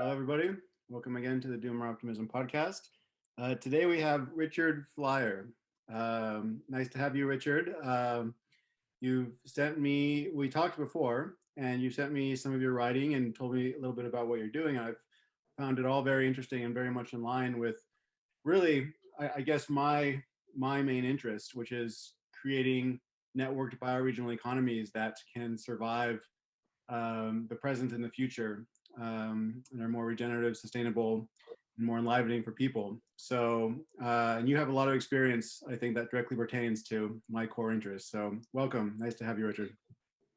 Hello, everybody. Welcome again to the Doomer Optimism podcast. Today we have Richard Flynn. Nice to have you, Richard. You've sent me, we talked before, and you sent me some of your writing and told me a little bit about what you're doing. I've found it all very interesting and very much in line with really, I guess, my main interest, which is creating networked bioregional economies that can survive the present and the future, and are more regenerative, sustainable, and more enlivening for people. So, and you have a lot of experience, I think, that directly pertains to my core interests. So welcome. Nice to have you, Richard.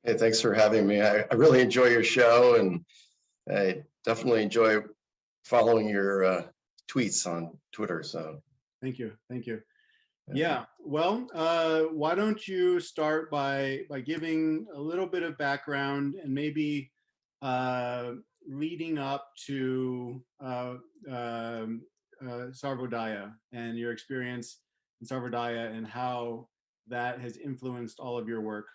Hey, thanks for having me. I really enjoy your show, and I definitely enjoy following your tweets on Twitter. So thank you. Thank you. Yeah, well, why don't you start by giving a little bit of background and maybe leading up to Sarvodaya and your experience in Sarvodaya and how that has influenced all of your work.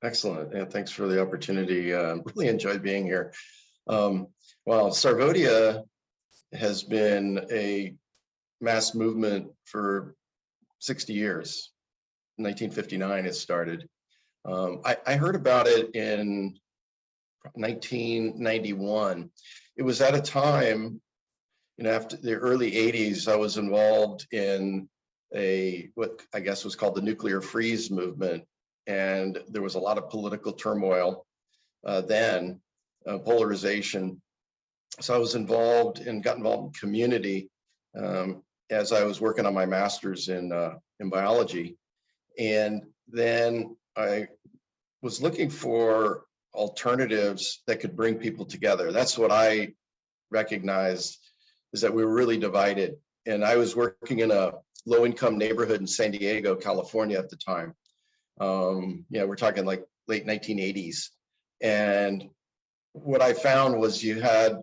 Excellent. Yeah, thanks for the opportunity. Really enjoyed being here. Well, Sarvodaya has been a mass movement for 60 years. 1959 it started. I heard about it in 1991. It was at a time, after the early 80s, I was involved in what I guess was called the nuclear freeze movement. And there was a lot of political turmoil then, polarization. So I was involved and got involved in community as I was working on my master's in biology. And then I was looking for alternatives that could bring people together. That's what I recognized, is that we were really divided. And I was working in a low-income neighborhood in San Diego, California at the time. We're talking like late 1980s. And what I found was it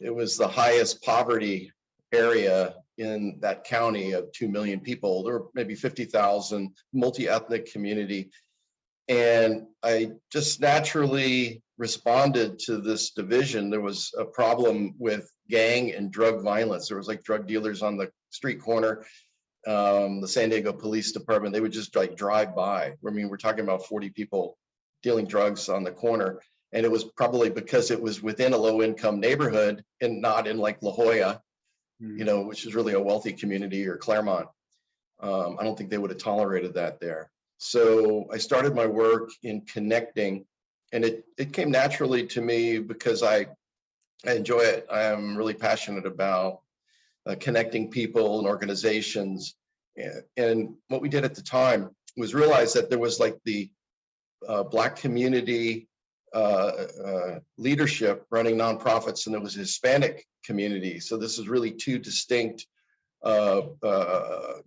was the highest poverty area in that county of 2 million people. There were maybe 50,000, multi-ethnic community. And I just naturally responded to this division. There was a problem with gang and drug violence. There was like drug dealers on the street corner. The San Diego Police Department, they would just like drive by. I mean, we're talking about 40 people dealing drugs on the corner. And it was probably because it was within a low-income neighborhood and not in like La Jolla, which is really a wealthy community, or Claremont. I don't think they would have tolerated that there. So I started my work in connecting, and it came naturally to me because I enjoy it. I am really passionate about connecting people and organizations. And what we did at the time was realize that there was like the Black community leadership running nonprofits, and there was a Hispanic community. So this is really two distinct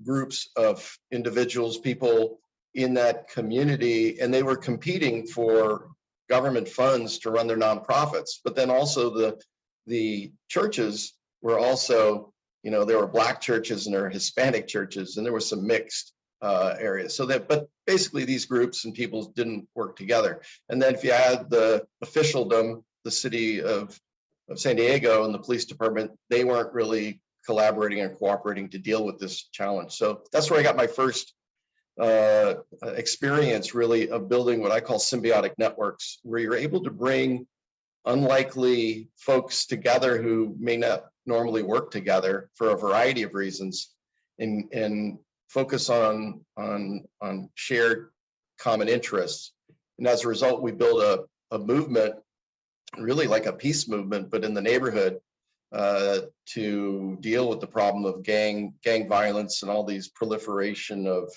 groups of individuals, people in that community, and they were competing for government funds to run their nonprofits. But then also the churches were also, there were Black churches and there were Hispanic churches, and there were some mixed areas. But basically these groups and people didn't work together. And then if you add the officialdom, the city of San Diego and the police department, they weren't really collaborating and cooperating to deal with this challenge. So that's where I got my first experience, really, of building what I call symbiotic networks, where you're able to bring unlikely folks together who may not normally work together for a variety of reasons, and focus on shared common interests. And as a result, we built a movement, really like a peace movement, but in the neighborhood, to deal with the problem of gang violence and all these proliferation of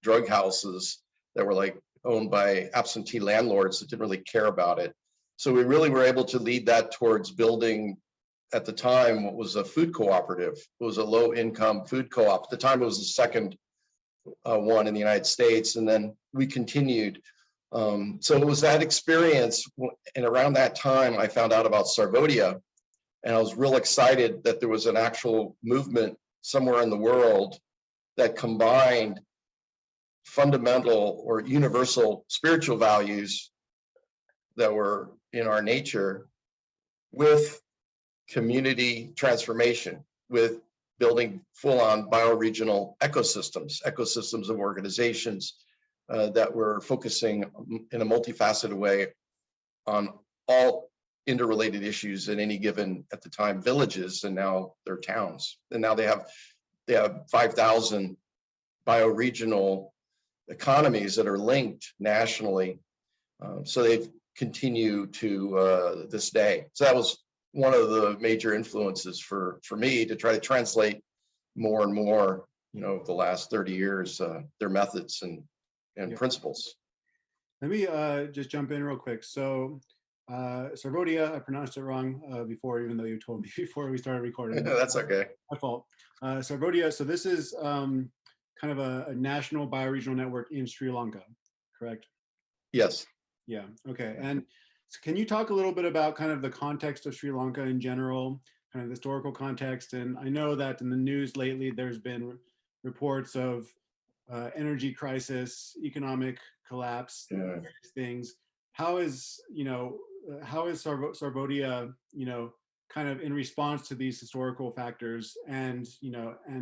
drug houses that were like owned by absentee landlords that didn't really care about it. So we really were able to lead that towards building, at the time, what was a food cooperative. It was a low-income food co-op. At the time, it was the second one in the United States, and then we continued. So it was that experience, and around that time, I found out about Sarvodaya, and I was real excited that there was an actual movement somewhere in the world that combined fundamental or universal spiritual values that were in our nature with community transformation, with building full-on bioregional ecosystems of organizations that were focusing in a multifaceted way on all interrelated issues in any given, at the time, villages, and now they're towns. And now they have 5,000 bioregional economies that are linked nationally. So they've continued to this day. So that was one of the major influences for me to try to translate more and more, over the last 30 years, their methods and principles. Let me just jump in real quick. So Sarvodaya, I pronounced it wrong before, even though you told me before we started recording. That's okay. My fault. Sarvodaya, so this is kind of a national bioregional network in Sri Lanka, correct? Yes. Yeah, okay. And so can you talk a little bit about kind of the context of Sri Lanka in general, kind of the historical context? And I know that in the news lately, there's been reports of energy crisis, economic collapse, various things. How is Sarvodaya, kind of in response to these historical factors and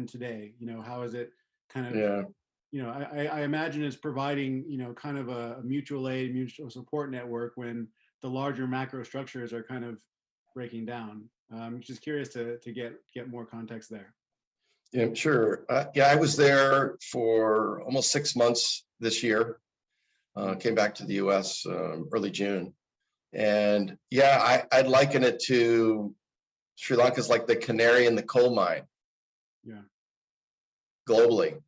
today, how is it kind of, I imagine it's providing, kind of a mutual aid, mutual support network when the larger macro structures are kind of breaking down. I'm just curious to get more context there. Yeah, sure. I was there for almost 6 months this year. Came back to the US early June. And I'd liken it to Sri Lanka's like the canary in the coal mine. Yeah. Globally.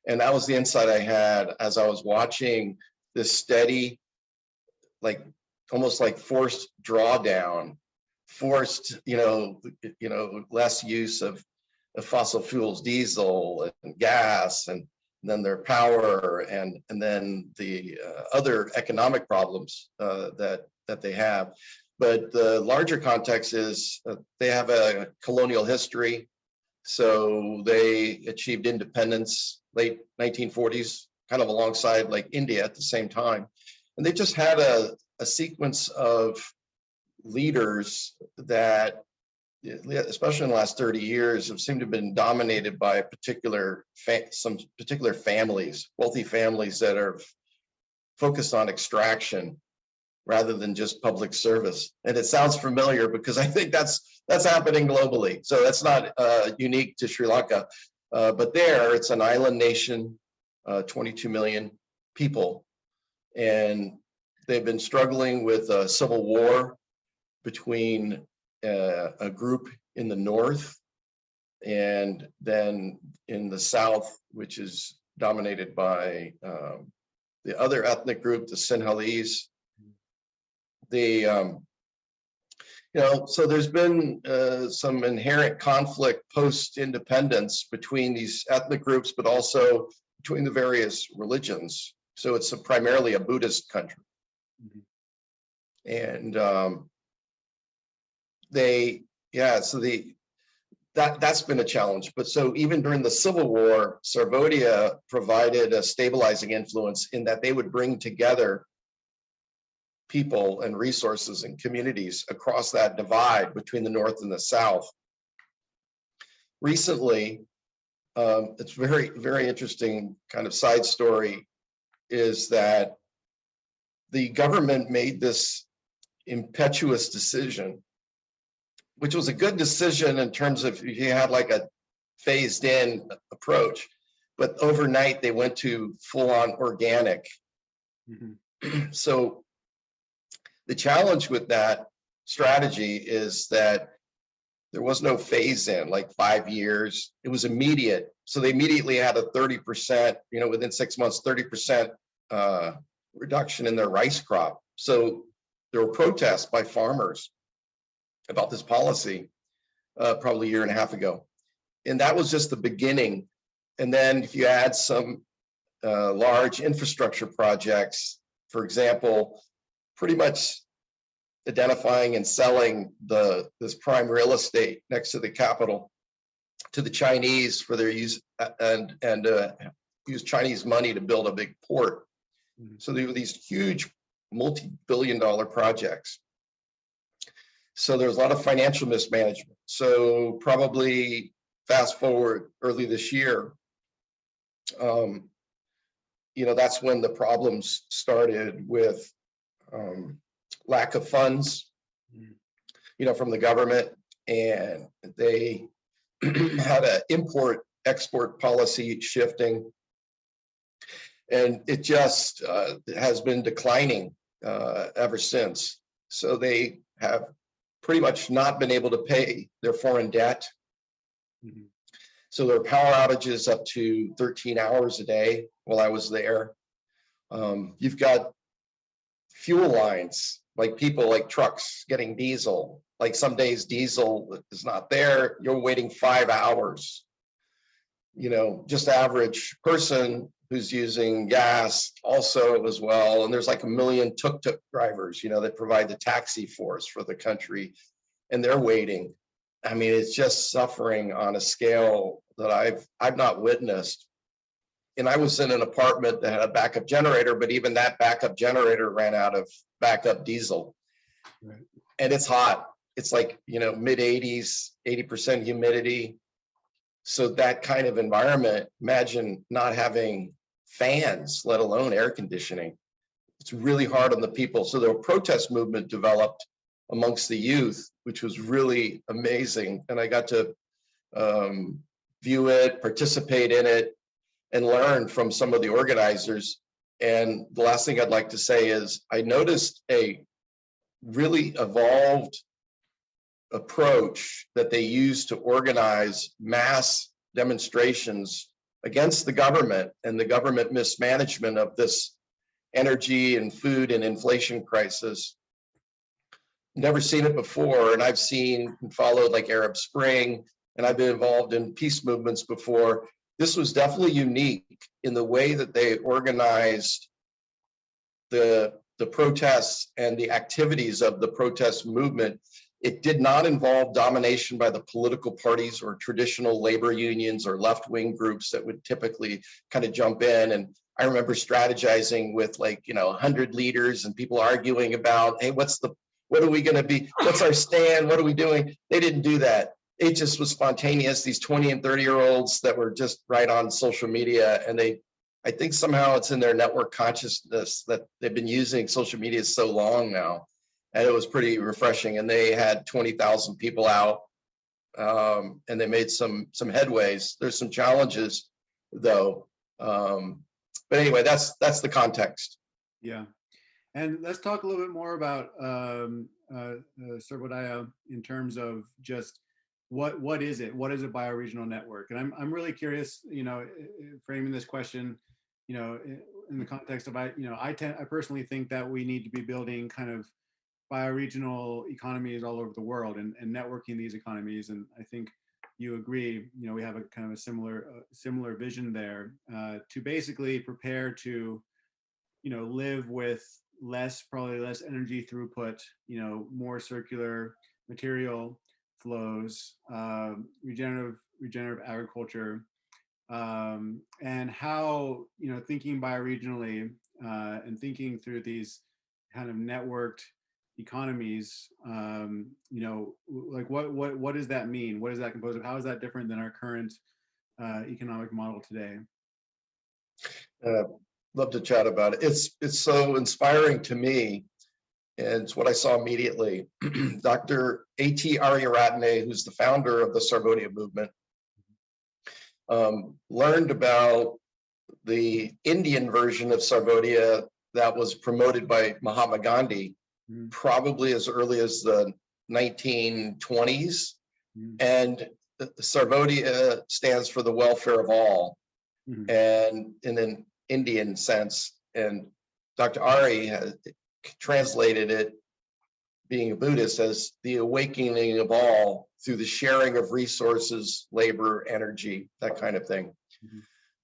And that was the insight I had as I was watching this steady, like almost like forced drawdown, forced, less use of fossil fuels, diesel and gas, and then their power, and then the other economic problems that they have. But the larger context is they have a colonial history. So they achieved independence late 1940s, kind of alongside like India at the same time. And they just had a sequence of leaders that, especially in the last 30 years, have seemed to have been dominated by some particular families, wealthy families that are focused on extraction rather than just public service. And it sounds familiar because I think that's happening globally. So that's not unique to Sri Lanka, but there it's an island nation, 22 million people, and they've been struggling with a civil war between a group in the north and then in the south, which is dominated by the other ethnic group, the Sinhalese. So there's been some inherent conflict post-independence between these ethnic groups, but also between the various religions. So it's primarily a Buddhist country. And that's been a challenge. But so even during the Civil War, Sarvodaya provided a stabilizing influence in that they would bring together people and resources and communities across that divide between the North and the South. Recently, it's very, very interesting kind of side story is that the government made this impetuous decision, which was a good decision in terms of you had like a phased in approach, but overnight they went to full on organic. So the challenge with that strategy is that there was no phase in, like 5 years. It was immediate. So they immediately had a 30%, within 6 months, 30% reduction in their rice crop. So there were protests by farmers about this policy probably a year and a half ago. And that was just the beginning. And then if you add some large infrastructure projects, for example, pretty much identifying and selling this prime real estate next to the capital to the Chinese for their use and use Chinese money to build a big port. So there were these huge multi-billion-dollar projects. So there's a lot of financial mismanagement. So probably fast forward early this year, that's when the problems started with lack of funds, from the government, and they had an import-export policy shifting, and it just has been declining ever since. So they have pretty much not been able to pay their foreign debt. So there are power outages up to 13 hours a day while I was there. You've got fuel lines, like people like trucks getting diesel. Like some days diesel is not there, you're waiting 5 hours. Just average person who's using gas also as well. And there's like 1 million tuk-tuk drivers, that provide the taxi force for the country, and they're waiting. I mean, it's just suffering on a scale that I've not witnessed. And I was in an apartment that had a backup generator, but even that backup generator ran out of backup diesel. Right. And it's hot. It's like, mid 80s, 80% humidity. So that kind of environment, imagine not having fans, let alone air conditioning. It's really hard on the people. So the protest movement developed amongst the youth, which was really amazing. And I got to view it, participate in it, and learn from some of the organizers. And the last thing I'd like to say is I noticed a really evolved approach that they use to organize mass demonstrations against the government and the government mismanagement of this energy and food and inflation crisis. Never seen it before, and I've seen and followed like Arab Spring, and I've been involved in peace movements before. This was definitely unique in the way that they organized the protests and the activities of the protest movement. It did not involve domination by the political parties or traditional labor unions or left-wing groups that would typically kind of jump in. And I remember strategizing with 100 leaders and people arguing about, hey, what are we going to be? What's our stand? What are we doing? They didn't do that. It just was spontaneous. These 20 and 30-year-olds that were just right on social media, and I think somehow it's in their network consciousness that they've been using social media so long now. And it was pretty refreshing. And they had 20,000 people out, and they made some headways. There's some challenges, though. But anyway, that's the context. Yeah. And let's talk a little bit more about Sarvodaya in terms of just what is it? What is a bioregional network? And I'm really curious, framing this question, in the context of I personally think that we need to be building kind of bioregional economies all over the world and networking these economies. And I think you agree, we have a kind of a similar vision there to basically prepare to, live with probably less energy throughput, more circular material flows, regenerative agriculture, and how, thinking bioregionally and thinking through these kind of networked economies, what does that mean? What is that composed of? How is that different than our current economic model today? Love to chat about it. It's so inspiring to me, and it's what I saw immediately. Dr. A.T. Aryaratne, who's the founder of the Sarvodaya movement, learned about the Indian version of Sarvodaya that was promoted by Mahatma Gandhi, probably as early as the 1920s. And Sarvodaya stands for the welfare of all, and in an Indian sense. And Dr. Ari has translated it, being a Buddhist, as the awakening of all through the sharing of resources, labor, energy, that kind of thing.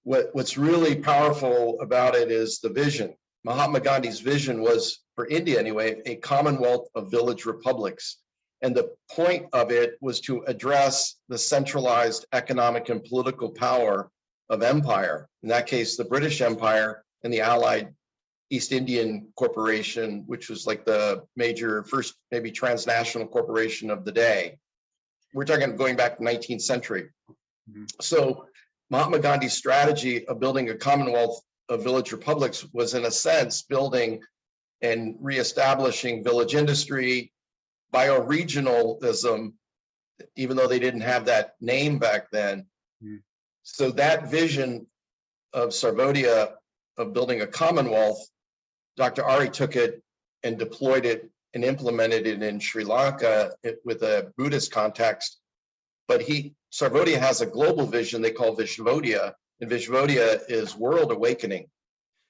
What's really powerful about it is the vision. Mahatma Gandhi's vision was, for India anyway, a commonwealth of village republics. And the point of it was to address the centralized economic and political power of empire, in that case, the British Empire and the Allied East Indian Corporation, which was like the major first maybe transnational corporation of the day. We're talking going back to the 19th century. So Mahatma Gandhi's strategy of building a commonwealth of village republics was, in a sense, building and reestablishing village industry, bioregionalism, even though they didn't have that name back then. So that vision of Sarvodaya of building a commonwealth, Dr. Ari took it and deployed it and implemented it in Sri Lanka with a Buddhist context. But Sarvodaya has a global vision they call Vishvodaya, and Vishvodaya is world awakening.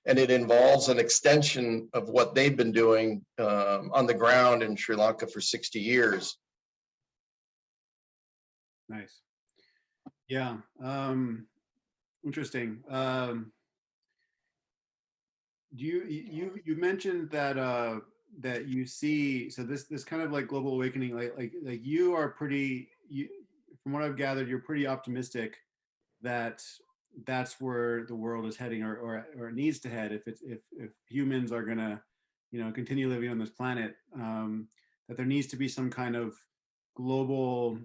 And it involves an extension of what they've been doing on the ground in Sri Lanka for 60 years. Nice. Yeah. Interesting. You mentioned that that you see, so this kind of like global awakening, like you are pretty, from what I've gathered, you're pretty optimistic that that's where the world is heading, or it needs to head, if humans are gonna, continue living on this planet, that there needs to be some kind of global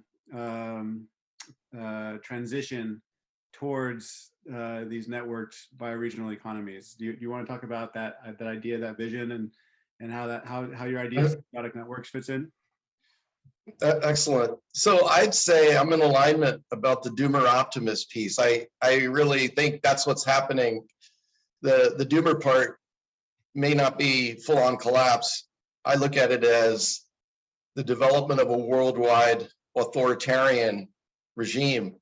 transition towards these networked bioregional economies. Do you want to talk about that idea, that vision, and how your idea of symbiotic networks fits in? Excellent. So I'd say I'm in alignment about the Doomer Optimist piece. I really think that's what's happening. The Doomer part may not be full-on collapse. I look at it as the development of a worldwide authoritarian regime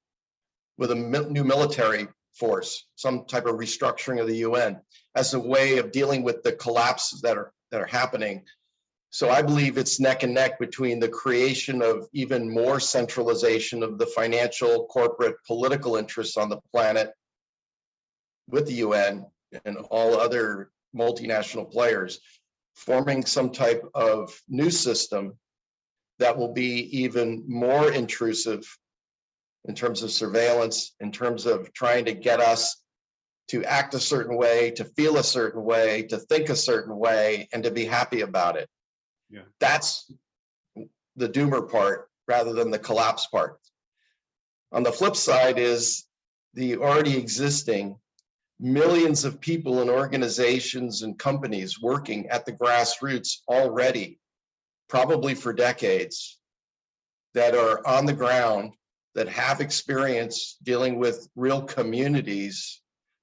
with a new military force, some type of restructuring of the UN as a way of dealing with the collapses that are happening. So I believe it's neck and neck between the creation of even more centralization of the financial, corporate, political interests on the planet with the UN and all other multinational players, forming some type of new system that will be even more intrusive in terms of surveillance, in terms of trying to get us to act a certain way, to feel a certain way, to think a certain way, and to be happy about it. Yeah. That's the Doomer part rather than the collapse part. On the flip side is the already existing millions of people and organizations and companies working at the grassroots already, probably for decades, that are on the ground, that have experience dealing with real communities,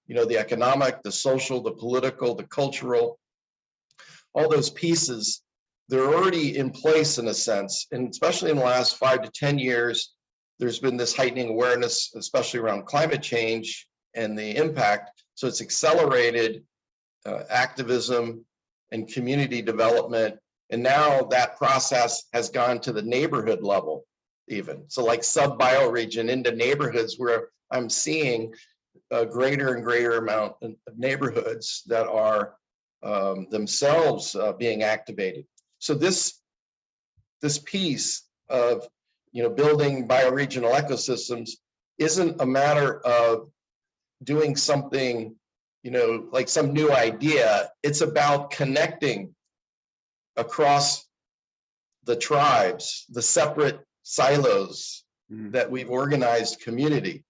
the economic, the social, the political, the cultural, all those pieces. They're already in place in a sense, and especially in the last 5 to 10 years, there's been this heightening awareness, especially around climate change and the impact. So it's accelerated activism and community development. And now that process has gone to the neighborhood level even. So like sub-bioregion into neighborhoods where I'm seeing a greater and greater amount of neighborhoods that are themselves being activated. So this piece of building bioregional ecosystems isn't a matter of doing something like some new idea. It's about connecting across the tribes, the separate silos that we've organized community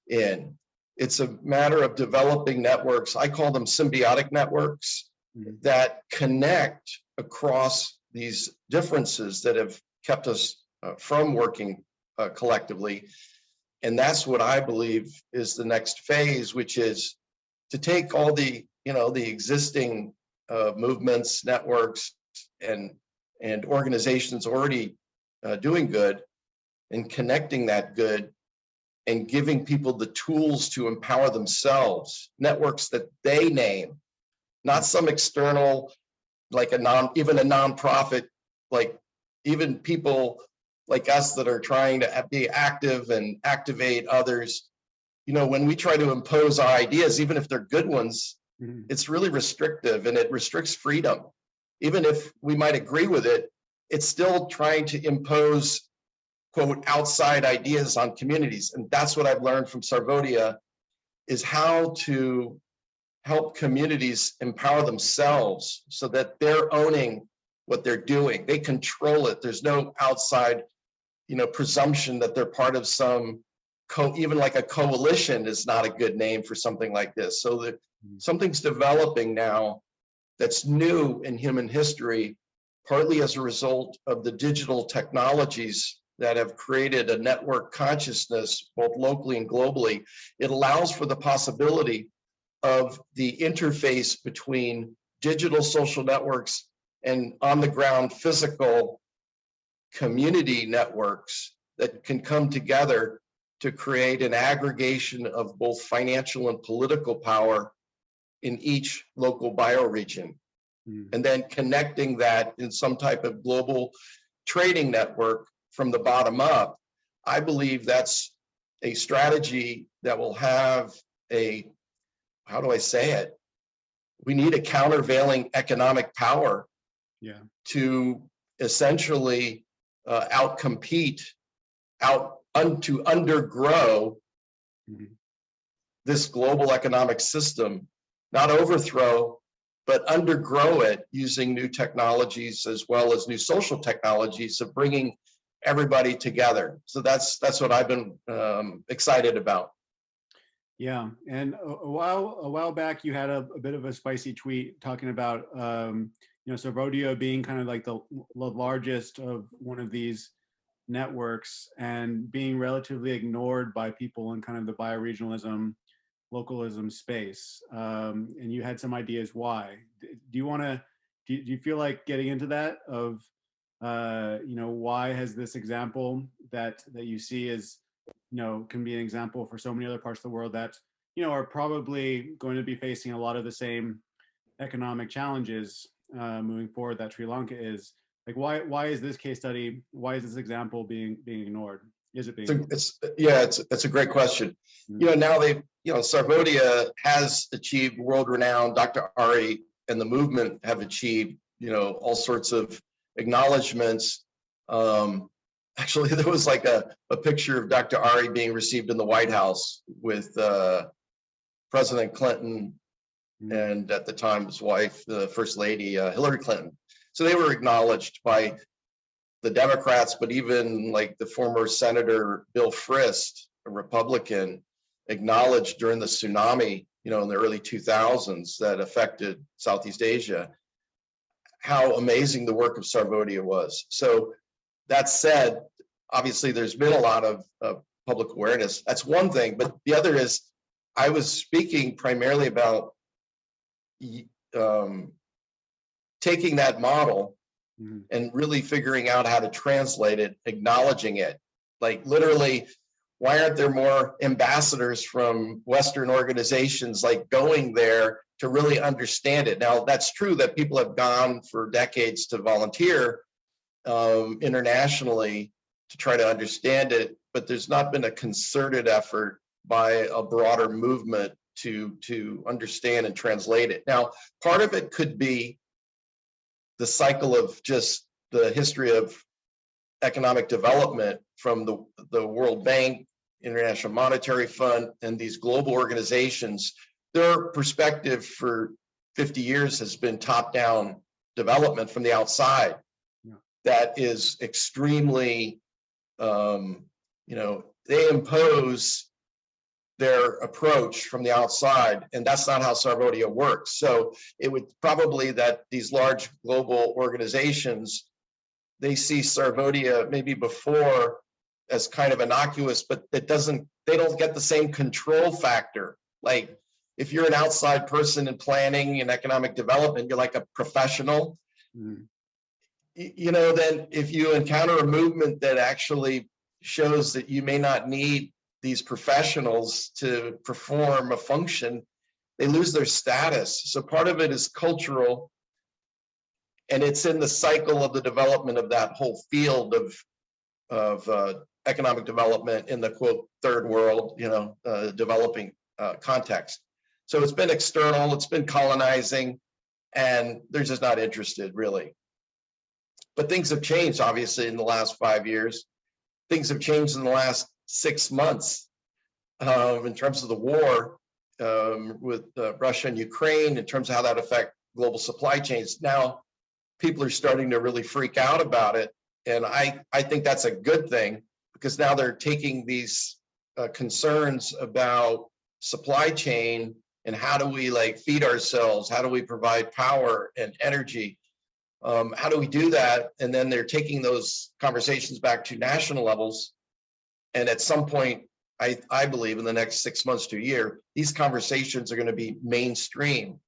in. It's a matter of developing networks. I call them symbiotic networks that connect across these differences that have kept us from working collectively. And that's what I believe is the next phase, which is to take all the existing movements, networks, and organizations already doing good, and connecting that good and giving people the tools to empower themselves, networks that they name, not some external, like even a nonprofit, like even people like us that are trying to be active and activate others. When we try to impose our ideas, even if they're good ones, it's really restrictive and it restricts freedom. Even if we might agree with it, it's still trying to impose, quote, outside ideas on communities. And that's what I've learned from Sarvodaya, is how to help communities empower themselves so that they're owning what they're doing. They control it. There's no outside, presumption that they're part of some even like a coalition is not a good name for something like this. So that something's developing now that's new in human history, partly as a result of the digital technologies that have created a network consciousness, both locally and globally. It allows for the possibility of the interface between digital social networks and on the ground physical community networks that can come together to create an aggregation of both financial and political power in each local bioregion. And then connecting that in some type of global trading network from the bottom up. I believe that's a strategy that will have a, how do I say it? We need a countervailing economic power to essentially outcompete, to undergrow this global economic system, not overthrow, but undergrow it using new technologies as well as new social technologies of bringing everybody together. So that's what I've been excited about. Yeah, and a while back, you had a bit of a spicy tweet talking about Sarvodaya being kind of like the largest of one of these networks and being relatively ignored by people in kind of the bioregionalism, localism space. And you had some ideas why. Do you feel like getting into that of why has this example that you see as can be an example for so many other parts of the world that are probably going to be facing a lot of the same economic challenges moving forward that Sri Lanka is. Like, why is this case study, why is this example being ignored? Is it being ignored? It's a great question. Now Sarvodaya has achieved world renown. Dr. Ari and the movement have achieved all sorts of acknowledgments. Actually, there was like a picture of Dr. Ari being received in the White House with President Clinton and at the time his wife, the First Lady, Hillary Clinton. So they were acknowledged by the Democrats, but even like the former Senator Bill Frist, a Republican, acknowledged during the tsunami, in the early 2000s that affected Southeast Asia, how amazing the work of Sarvodaya was. So that said, obviously there's been a lot of public awareness. That's one thing, but the other is I was speaking primarily about taking that model and really figuring out how to translate it, acknowledging it. Like literally, why aren't there more ambassadors from Western organizations like going there to really understand it? Now, that's true that people have gone for decades to volunteer internationally to try to understand it, but there's not been a concerted effort by a broader movement to understand and translate it. Now, part of it could be the cycle of just the history of economic development from the World Bank, International Monetary Fund, and these global organizations. Their perspective for 50 years has been top-down development from the outside. That is extremely, they impose their approach from the outside, and that's not how Sarvodaya works. So it would probably that these large global organizations, they see Sarvodaya maybe before as kind of innocuous, but they don't get the same control factor. Like if you're an outside person in planning and economic development, you're like a professional. Then if you encounter a movement that actually shows that you may not need these professionals to perform a function, they lose their status. So part of it is cultural, and it's in the cycle of the development of that whole field of economic development in the quote third world, developing context. So it's been external, it's been colonizing, and they're just not interested really. But things have changed, obviously, in the last 5 years. Things have changed in the last 6 months in terms of the war. with Russia and Ukraine in terms of how that affect global supply chains. Now, people are starting to really freak out about it. And I think that's a good thing, because now they're taking these concerns about supply chain and how do we like feed ourselves? How do we provide power and energy? How do we do that? And then they're taking those conversations back to national levels. And at some point, I believe in the next 6 months to a year, these conversations are going to be mainstream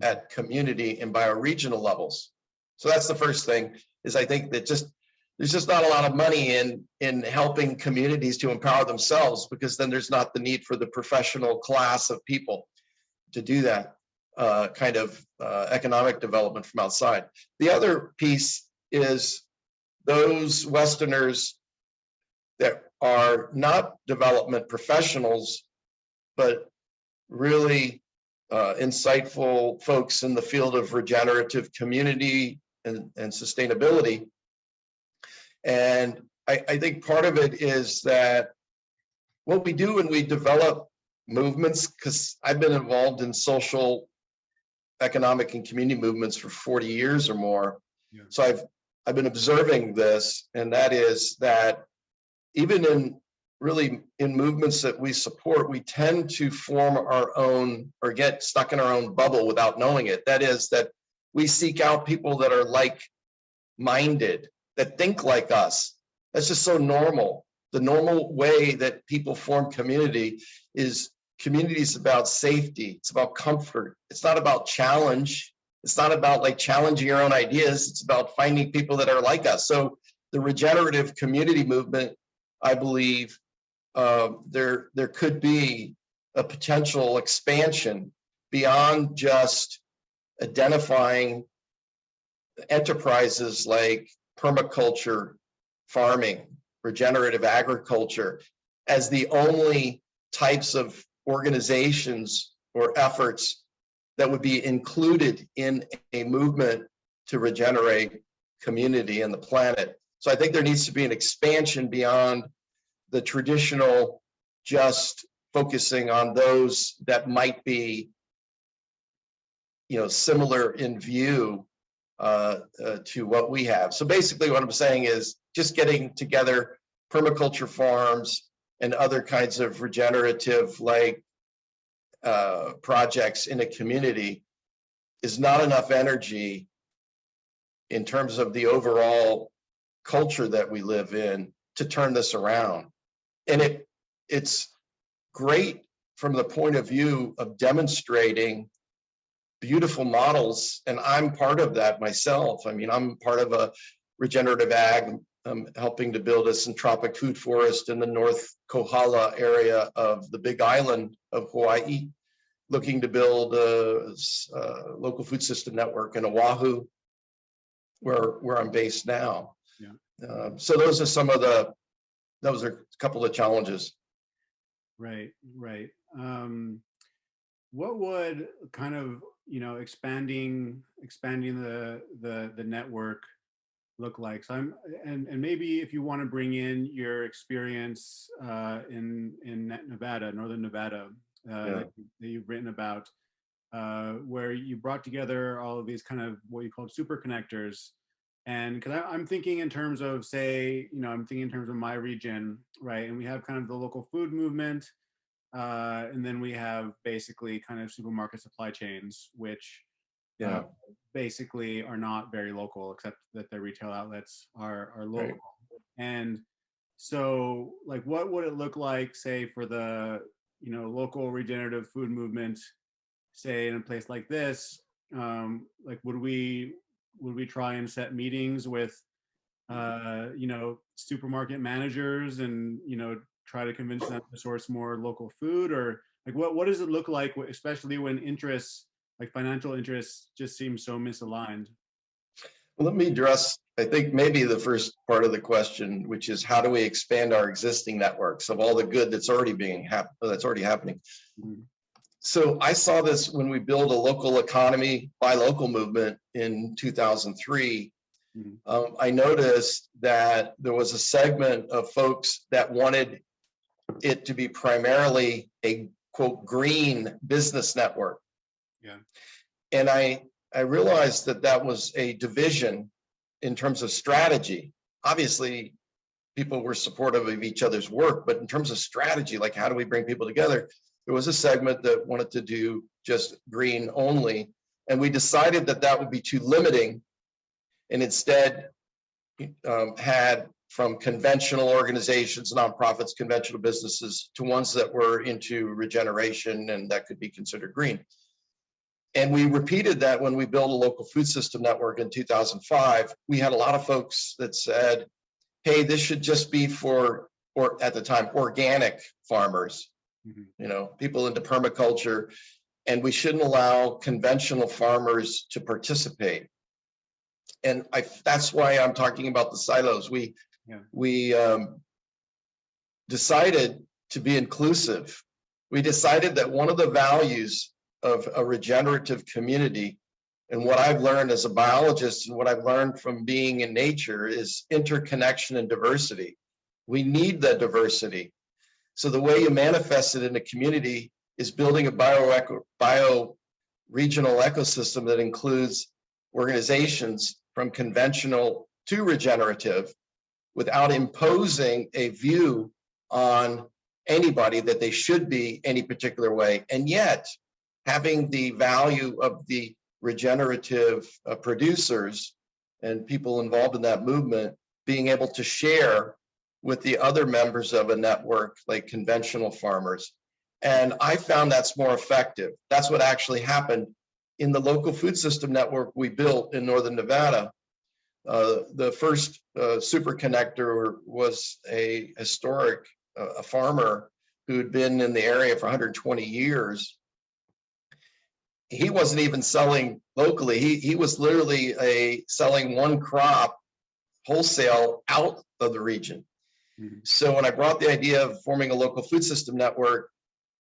at community and bioregional levels. So that's the first thing, is I think that there's just not a lot of money in helping communities to empower themselves, because then there's not the need for the professional class of people to do that kind of economic development from outside. The other piece is those Westerners that are not development professionals, but really insightful folks in the field of regenerative community and sustainability. And I think part of it is that what we do when we develop movements, because I've been involved in social, economic, and community movements for 40 years or more. Yeah. So I've been observing this, and that is that even in movements that we support, we tend to form our own or get stuck in our own bubble without knowing it. That is, that we seek out people that are like-minded, that think like us. That's just so normal. The normal way that people form community is communities about safety. It's about comfort. It's not about challenge. It's not about like challenging your own ideas. It's about finding people that are like us. So the regenerative community movement, I believe there could be a potential expansion beyond just identifying enterprises like permaculture farming, regenerative agriculture as the only types of organizations or efforts that would be included in a movement to regenerate community and the planet. So I think there needs to be an expansion beyond the traditional just focusing on those that might be, similar in view to what we have. So basically what I'm saying is just getting together permaculture farms and other kinds of regenerative projects in a community is not enough energy in terms of the overall culture that we live in to turn this around. And it's great from the point of view of demonstrating beautiful models, and I'm part of that myself. I mean, I'm part of a regenerative ag. I'm helping to build a syntropic food forest in the North Kohala area of the Big Island of Hawaii, looking to build a local food system network in Oahu, where I'm based now. Yeah. So those are a couple of challenges. Right. What would kind of expanding the network look like? So and maybe if you want to bring in your experience in Nevada, northern Nevada, that you've written about, where you brought together all of these kind of what you call super connectors. And because I'm thinking in terms of, say, I'm thinking in terms of my region, right? And we have kind of the local food movement, and then we have basically kind of supermarket supply chains, which basically are not very local, except that their retail outlets are local. Right. And so, like, what would it look like, say, for the local regenerative food movement, say, in a place like this? Like, would we try and set meetings with supermarket managers and try to convince them to source more local food? Or like what does it look like, especially when interests, like financial interests, just seem so misaligned? Well, let me address, I think, maybe the first part of the question, which is how do we expand our existing networks of all the good that's already happening. Mm-hmm. So I saw this when we built a local economy, buy local movement in 2003. Mm-hmm. I noticed that there was a segment of folks that wanted it to be primarily a quote, green business network. Yeah. And I realized that that was a division in terms of strategy. Obviously, people were supportive of each other's work, but in terms of strategy, like how do we bring people together? There was a segment that wanted to do just green only. And we decided that that would be too limiting, and instead had from conventional organizations, nonprofits, conventional businesses, to ones that were into regeneration and that could be considered green. And we repeated that when we built a local food system network in 2005. We had a lot of folks that said, hey, this should just be for, or at the time, organic farmers, you know, people into permaculture, and we shouldn't allow conventional farmers to participate. And that's why I'm talking about the silos. We decided to be inclusive. We decided that one of the values of a regenerative community, and what I've learned as a biologist and what I've learned from being in nature, is interconnection and diversity. We need that diversity. So the way you manifest it in a community is building a bioregional ecosystem that includes organizations from conventional to regenerative, without imposing a view on anybody that they should be any particular way, and yet having the value of the regenerative producers and people involved in that movement being able to share with the other members of a network like conventional farmers. And I found that's more effective. That's what actually happened in the local food system network we built in Northern Nevada. The first super connector was a historic a farmer who had been in the area for 120 years. He wasn't even selling locally. He was literally selling one crop wholesale out of the region. So when I brought the idea of forming a local food system network,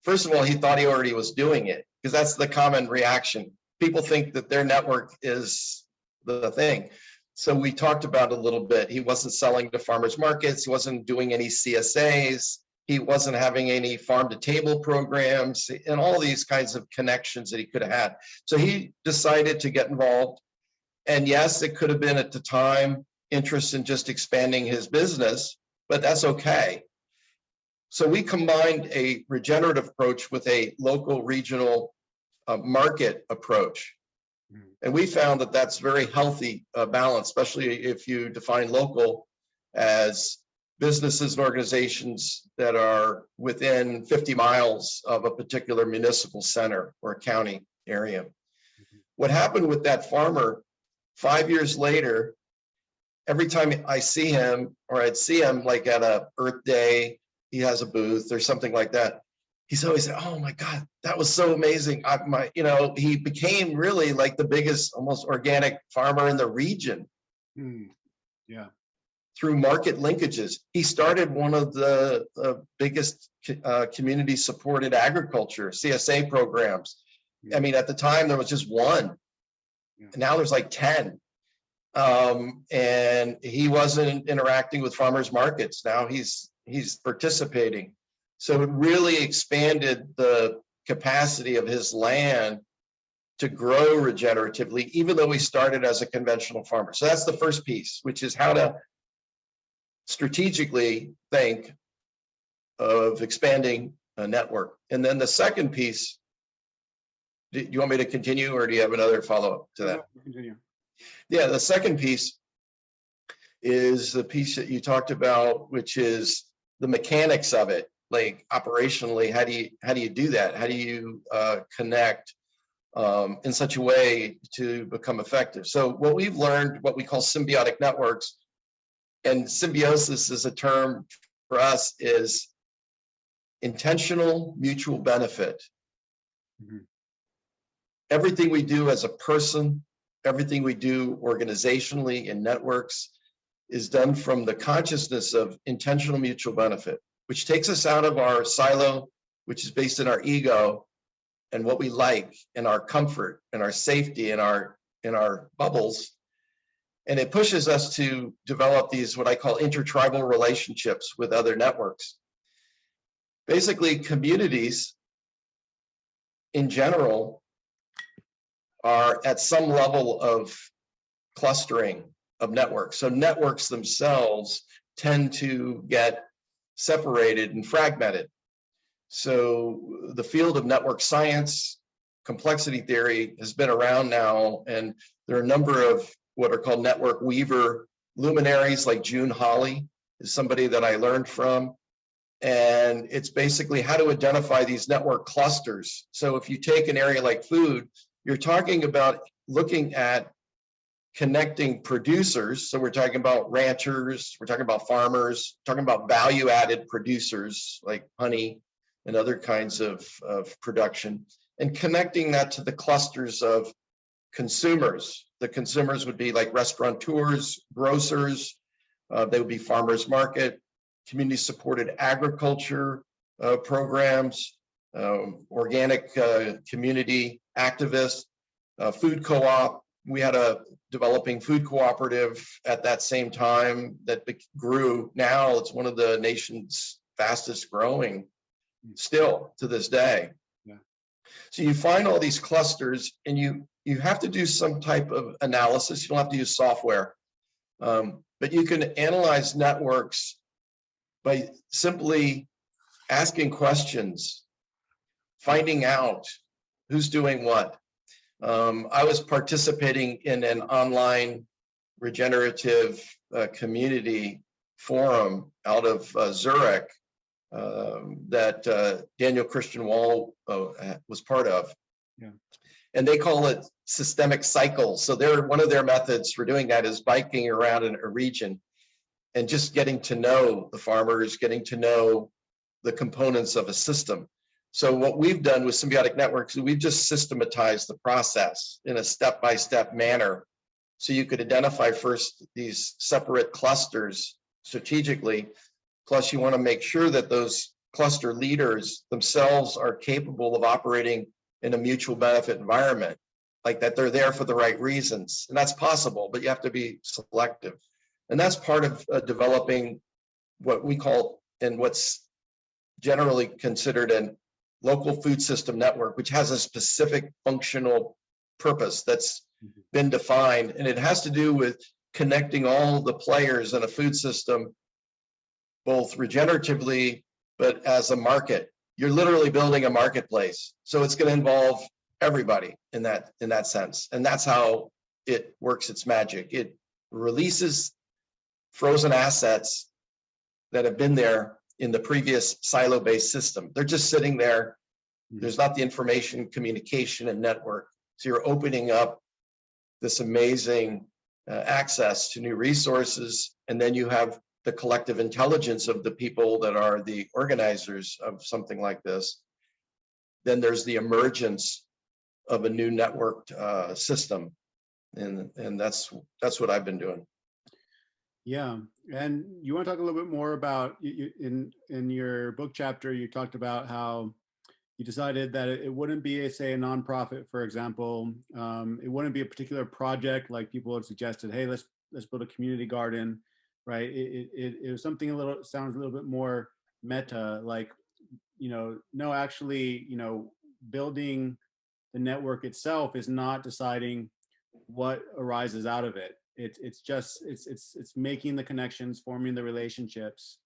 first of all, he thought he already was doing it, because that's the common reaction. People think that their network is the thing. So we talked about it a little bit. He wasn't selling to farmers markets. He wasn't doing any CSAs. He wasn't having any farm to table programs and all these kinds of connections that he could have had. So he decided to get involved. And yes, it could have been at the time interest in just expanding his business, but that's okay. So we combined a regenerative approach with a local regional market approach. And we found that that's very healthy balance, especially if you define local as businesses and organizations that are within 50 miles of a particular municipal center or a county area. What happened with that farmer, 5 years later, every time I see him, or I'd see him like at a Earth Day, he has a booth or something like that, he's always said, oh my God, that was so amazing. He became really like the biggest, almost organic farmer in the region. Yeah. Through market linkages. He started one of the biggest community supported agriculture, CSA programs. I mean, at the time there was just one. Now there's like 10. And he wasn't interacting with farmers markets. Now he's participating. So it really expanded the capacity of his land to grow regeneratively, even though he started as a conventional farmer. So that's the first piece, which is how to strategically think of expanding a network. And then the second piece, do you want me to continue, or do you have another follow-up to that? No, continue. Yeah, the second piece is the piece that you talked about, which is the mechanics of it. Like operationally, how do you do that? How do you connect in such a way to become effective? So what we've learned, what we call symbiotic networks, and symbiosis is a term for us, is intentional mutual benefit. Everything we do as a person, everything we do organizationally in networks is done from the consciousness of intentional mutual benefit, which takes us out of our silo, which is based in our ego and what we like and our comfort and our safety and our bubbles. And it pushes us to develop these, what I call intertribal relationships with other networks. Basically, communities in general are at some level of clustering of networks. So networks themselves tend to get separated and fragmented. So the field of network science, complexity theory has been around now, and there are a number of what are called network weaver luminaries, like June Hawley is somebody that I learned from. And it's basically how to identify these network clusters. So if you take an area like food, you're talking about looking at connecting producers. So we're talking about ranchers, we're talking about farmers, talking about value-added producers like honey and other kinds of production, and connecting that to the clusters of consumers. The consumers would be like restaurateurs, grocers, they would be farmers market, community-supported agriculture programs, organic community activists, food co-op. We had a developing food cooperative at that same time that grew. Now it's one of the nation's fastest growing still to this day. Yeah. So you find all these clusters, and you have to do some type of analysis. You don't have to use software, but you can analyze networks by simply asking questions, finding out who's doing what. I was participating in an online regenerative community forum out of Zurich that Daniel Christian Wall was part of. Yeah. And they call it systemic cycles. So one of their methods for doing that is biking around in a region and just getting to know the farmers, getting to know the components of a system. So what we've done with Symbiotic Networks is we've just systematized the process in a step-by-step manner. So you could identify first these separate clusters strategically, plus you want to make sure that those cluster leaders themselves are capable of operating in a mutual benefit environment, like that they're there for the right reasons. And that's possible, but you have to be selective. And that's part of developing what we call, and what's generally considered an local food system network, which has a specific functional purpose that's been defined. And it has to do with connecting all the players in a food system, both regeneratively, but as a market. You're literally building a marketplace. So it's going to involve everybody in that sense. And that's how it works its magic. It releases frozen assets that have been there in the previous silo-based system. They're just sitting there. There's not the information, communication, and network. So you're opening up this amazing access to new resources. And then you have the collective intelligence of the people that are the organizers of something like this. Then there's the emergence of a new networked system. And that's what I've been doing. Yeah, and you want to talk a little bit more about, in your book chapter, you talked about how you decided that it wouldn't be, say, a nonprofit, for example. It wouldn't be a particular project like people had suggested, hey, let's build a community garden, right? It was something sounds a little bit more meta, like, no, actually, building the network itself is not deciding what arises out of it. It's making the connections, forming the relationships,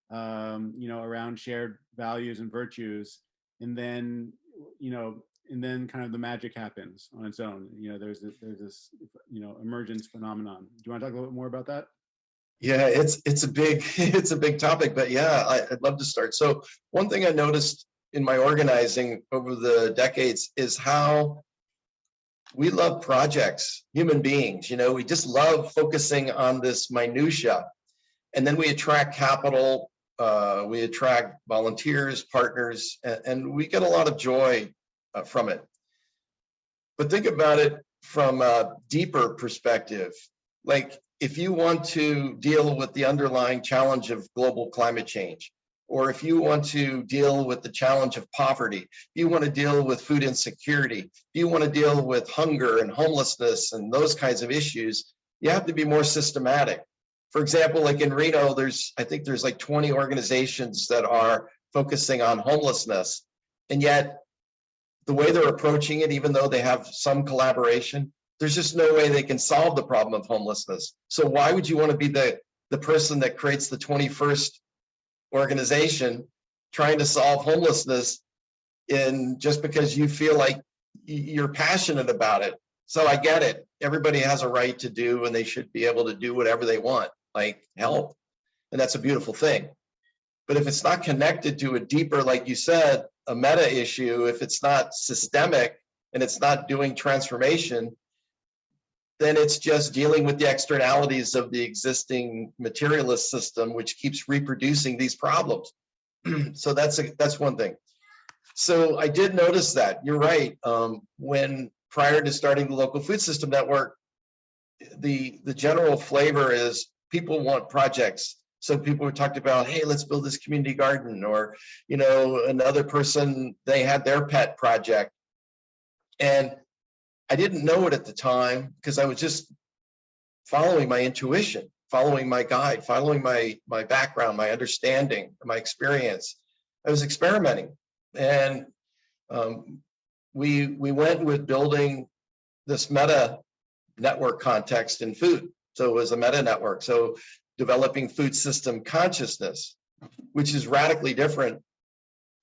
around shared values and virtues, and then kind of the magic happens on its own. There's this emergence phenomenon. Do you want to talk a little bit more about that? Yeah, it's a big topic, but yeah, I'd love to start. So one thing I noticed in my organizing over the decades is how we love projects, human beings. We just love focusing on this minutia, and then we attract capital, we attract volunteers, partners, and we get a lot of joy from it. But think about it from a deeper perspective. Like, if you want to deal with the underlying challenge of global climate change, or if you want to deal with the challenge of poverty, if you want to deal with food insecurity, if you want to deal with hunger and homelessness and those kinds of issues, you have to be more systematic. For example, like in Reno, I think there's like 20 organizations that are focusing on homelessness. And yet the way they're approaching it, even though they have some collaboration, there's just no way they can solve the problem of homelessness. So why would you want to be the person that creates the 21st organization trying to solve homelessness in just because you feel like you're passionate about it? So I get it. Everybody has a right to do, and they should be able to do whatever they want, like help. And that's a beautiful thing. But if it's not connected to a deeper, like you said, a meta issue, if it's not systemic and it's not doing transformation, then it's just dealing with the externalities of the existing materialist system, which keeps reproducing these problems. So that's one thing. So I did notice that. You're right. When prior to starting the local food system network, the general flavor is people want projects. So people were talked about, hey, let's build this community garden, or another person, they had their pet project, and I didn't know it at the time because I was just following my intuition, following my guide, following my background, my understanding, my experience. I was experimenting, and we went with building this meta network context in food. So it was a meta network. So developing food system consciousness, which is radically different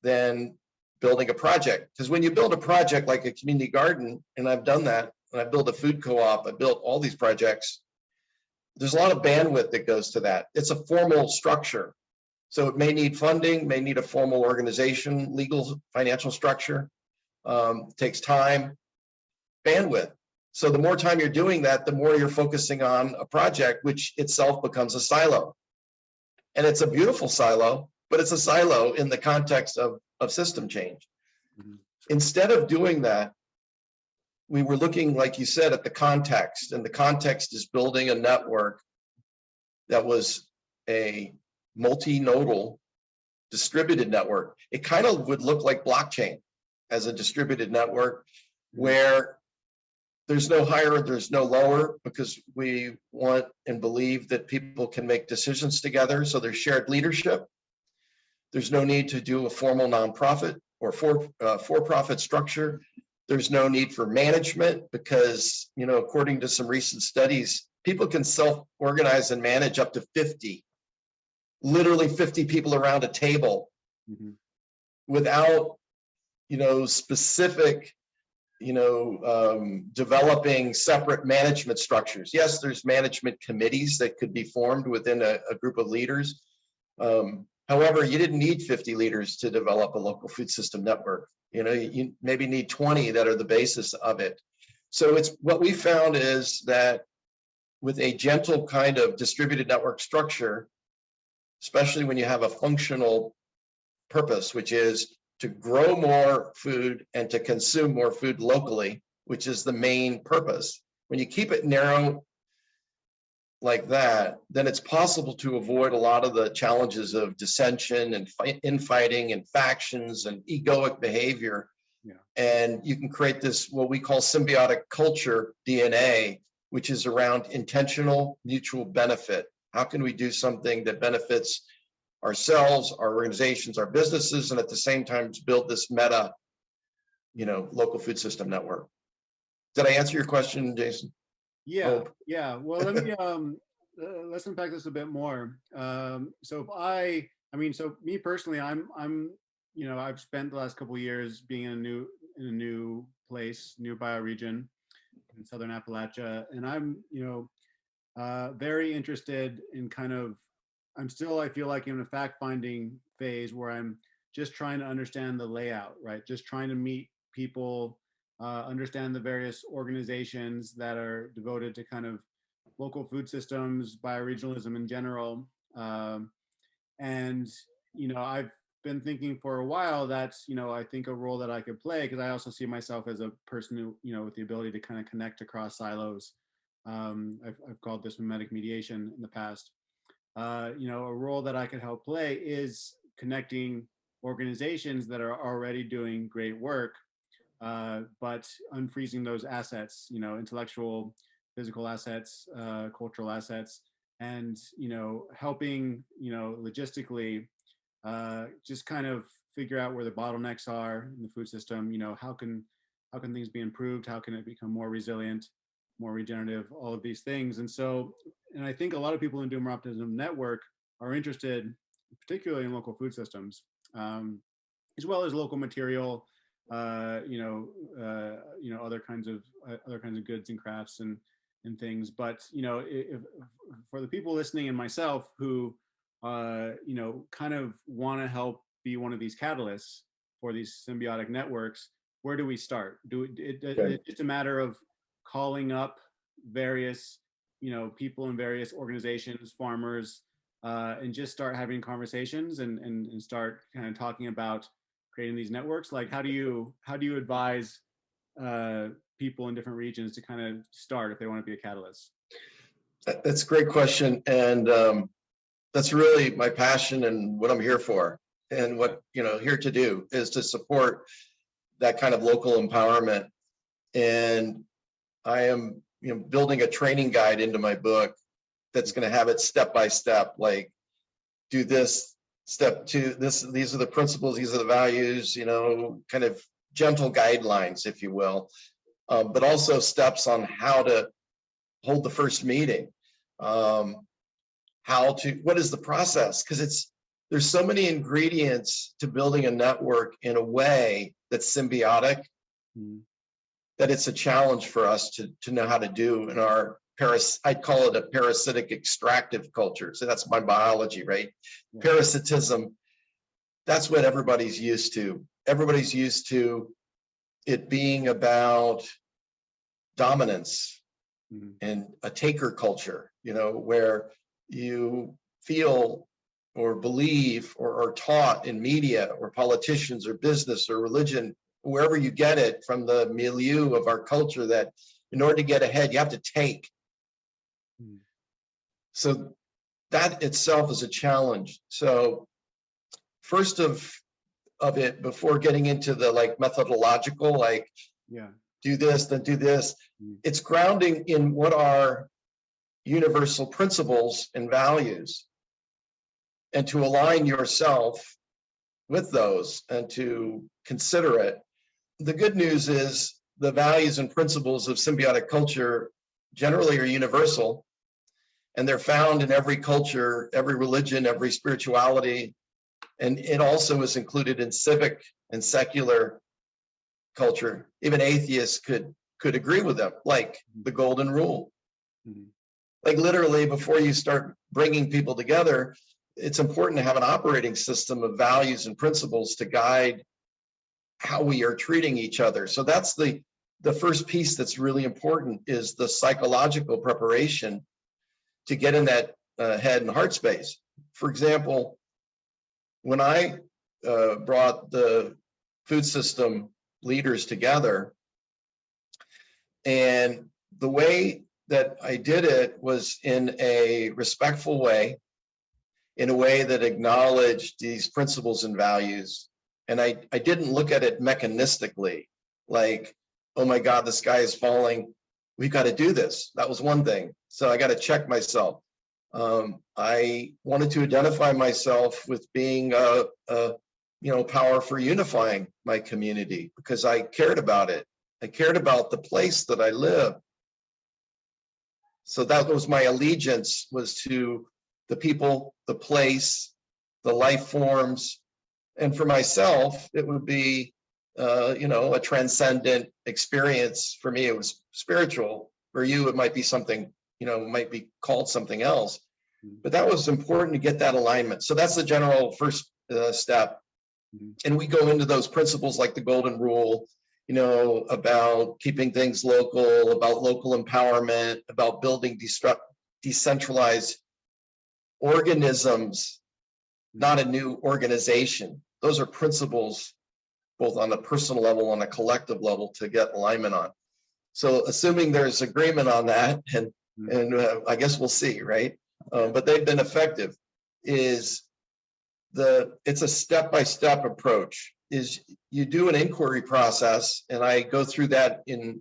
than building a project. Because when you build a project like a community garden, and I've done that, and I built a food co-op, I built all these projects, there's a lot of bandwidth that goes to that. It's a formal structure. So it may need funding, may need a formal organization, legal, financial structure, takes time, bandwidth. So the more time you're doing that, the more you're focusing on a project, which itself becomes a silo. And it's a beautiful silo, but it's a silo in the context of system change. Mm-hmm. Instead of doing that, we were looking, like you said, at the context, and the context is building a network that was a multinodal distributed network. It kind of would look like blockchain as a distributed network, where there's no higher, there's no lower, because we want and believe that people can make decisions together. So there's shared leadership. There's no need to do a formal nonprofit or for-profit structure. There's no need for management because, according to some recent studies, people can self-organize and manage up to 50, literally 50 people around a table, mm-hmm. without, specific, developing separate management structures. Yes, there's management committees that could be formed within a group of leaders. However, you didn't need 50 leaders to develop a local food system network. You maybe need 20 that are the basis of it. So it's what we found is that with a gentle kind of distributed network structure, especially when you have a functional purpose, which is to grow more food and to consume more food locally, which is the main purpose. When you keep it narrow like that, then it's possible to avoid a lot of the challenges of dissension and infighting and factions and egoic behavior. Yeah. And you can create this, what we call symbiotic culture DNA, which is around intentional mutual benefit. How can we do something that benefits ourselves, our organizations, our businesses, and at the same time build this meta, local food system network? Did I answer your question, Jason? Yeah, yeah. Well, let me let's unpack this a bit more. So me personally, I'm I've spent the last couple of years being in a new place, new bioregion in Southern Appalachia, and I'm very interested in I'm still, I feel like, in a fact-finding phase where I'm just trying to understand the layout, right? Just trying to meet people, understand the various organizations that are devoted to kind of local food systems, bioregionalism in general. And I've been thinking for a while that, I think a role that I could play, because I also see myself as a person who, with the ability to kind of connect across silos. I've called this mimetic mediation in the past. A role that I could help play is connecting organizations that are already doing great work, but unfreezing those assets, intellectual, physical assets, cultural assets, and, helping, logistically, just kind of figure out where the bottlenecks are in the food system. How can things be improved? How can it become more resilient, more regenerative, all of these things. And I think a lot of people in Doomer Optimism Network are interested, particularly in local food systems, as well as local material, other kinds of goods and crafts and things. But for the people listening and myself who kind of want to help be one of these catalysts for these symbiotic networks, where do we start? It's just a matter of calling up various people in various organizations, farmers, and just start having conversations and start kind of talking about creating these networks? Like, how do you advise people in different regions to kind of start if they want to be a catalyst? That's a great question, and that's really my passion and what I'm here for. And what here to do is to support that kind of local empowerment. And I am building a training guide into my book that's going to have it step by step, like do this, step two, these are the principles, these are the values, kind of gentle guidelines, if you will, but also steps on how to hold the first meeting, what is the process? Because there's so many ingredients to building a network in a way that's symbiotic, that it's a challenge for us to know how to do in our I'd call it a parasitic extractive culture. So that's my biology, right? Yeah. Parasitism, that's what everybody's used to. Everybody's used to it being about dominance and a taker culture, where you feel or believe or are taught in media or politicians or business or religion, wherever you get it from the milieu of our culture, that in order to get ahead, you have to take. So that itself is a challenge. So first of it, before getting into the methodological, do this, then do this, it's grounding in what are universal principles and values, and to align yourself with those and to consider it. The good news is the values and principles of symbiotic culture generally are universal, and they're found in every culture, every religion, every spirituality, and it also is included in civic and secular culture. Even atheists could agree with them, like the golden rule. Like literally, before you start bringing people together, it's important to have an operating system of values and principles to guide how we are treating each other. So that's the first piece that's really important, is the psychological preparation to get in that head and heart space. For example, when I brought the food system leaders together, and the way that I did it was in a respectful way, in a way that acknowledged these principles and values. And I didn't look at it mechanistically, like, oh my God, the sky is falling, we've got to do this. That was one thing. So I got to check myself. I wanted to identify myself with being a power for unifying my community, because I cared about it. I cared about the place that I live. So that was my allegiance, was to the people, the place, the life forms. And for myself, it would be, a transcendent experience. For me, it was spiritual. For you, it might be something, might be called something else. But that was important to get that alignment. So that's the general first step. And we go into those principles like the golden rule, about keeping things local, about local empowerment, about building decentralized organisms, not a new organization. Those are principles, both on a personal level and a collective level, to get alignment on. So assuming there's agreement on that, and I guess we'll see, right? But they've been effective. It's a step-by-step approach. Is you do an inquiry process, and I go through that in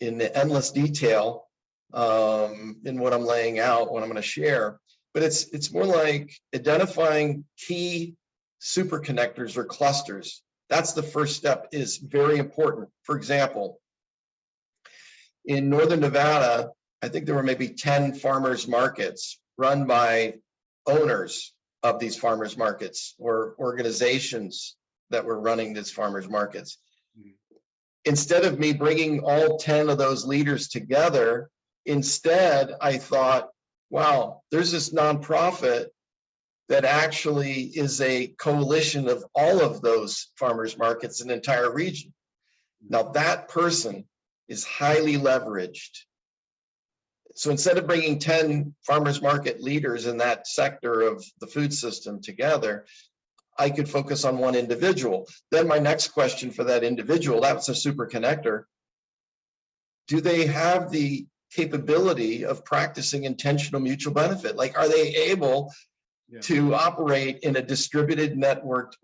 endless detail in what I'm laying out, what I'm going to share. But it's more like identifying key super connectors or clusters. That's the first step, is very important. For example, in Northern Nevada, I think there were maybe 10 farmers markets run by owners of these farmers markets or organizations that were running these farmers markets. Instead of me bringing all 10 of those leaders together, instead I thought, wow, there's this nonprofit that actually is a coalition of all of those farmers markets in the entire region. Now that person is highly leveraged. So instead of bringing 10 farmers market leaders in that sector of the food system together, I could focus on one individual. Then my next question for that individual, that's a super connector. Do they have the capability of practicing intentional mutual benefit? Like, are they able to operate in a distributed networked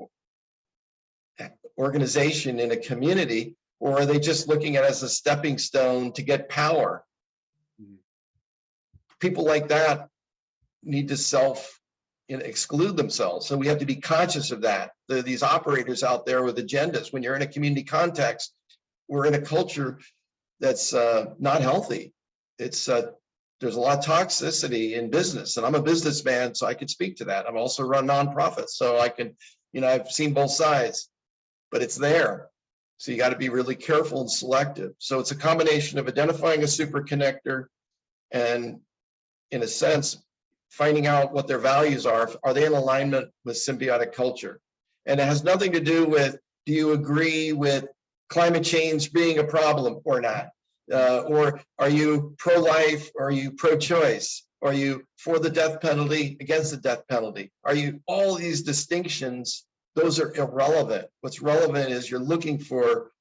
organization in a community, or are they just looking at it as a stepping stone to get power? People like that need to exclude themselves. So we have to be conscious of that. There are these operators out there with agendas. When you're in a community context, we're in a culture that's not healthy. It's there's a lot of toxicity in business, and I'm a businessman, so I can speak to that. I've also run nonprofits, so I can, I've seen both sides, but it's there. So you got to be really careful and selective. So it's a combination of identifying a super connector and, in a sense, finding out what their values are. Are they in alignment with symbiotic culture? And it has nothing to do with, do you agree with climate change being a problem or not? Or are you pro-life, or are you pro-choice? Are you for the death penalty, against the death penalty? Are you, all these distinctions, those are irrelevant. What's relevant is you're looking for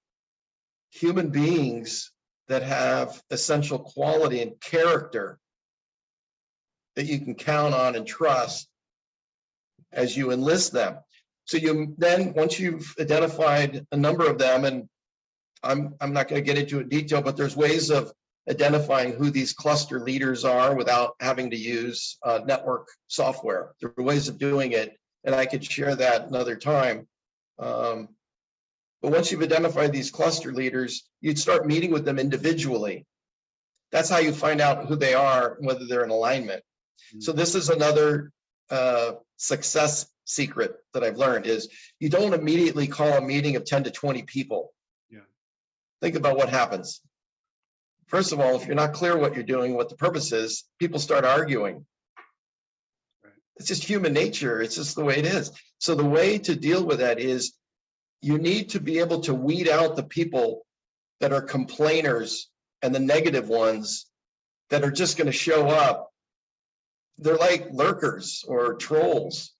human beings that have essential quality and character that you can count on and trust as you enlist them. So you then, once you've identified a number of them, and I'm not going to get into it in detail, but there's ways of identifying who these cluster leaders are without having to use network software. There are ways of doing it, and I could share that another time. But once you've identified these cluster leaders, you'd start meeting with them individually. That's how you find out who they are and whether they're in alignment. So this is another success secret that I've learned, is you don't immediately call a meeting of 10 to 20 people. Think about what happens. First of all, if you're not clear what you're doing, what the purpose is, people start arguing. It's just human nature. It's just the way it is. So the way to deal with that is you need to be able to weed out the people that are complainers and the negative ones that are just going to show up. They're like lurkers or trolls,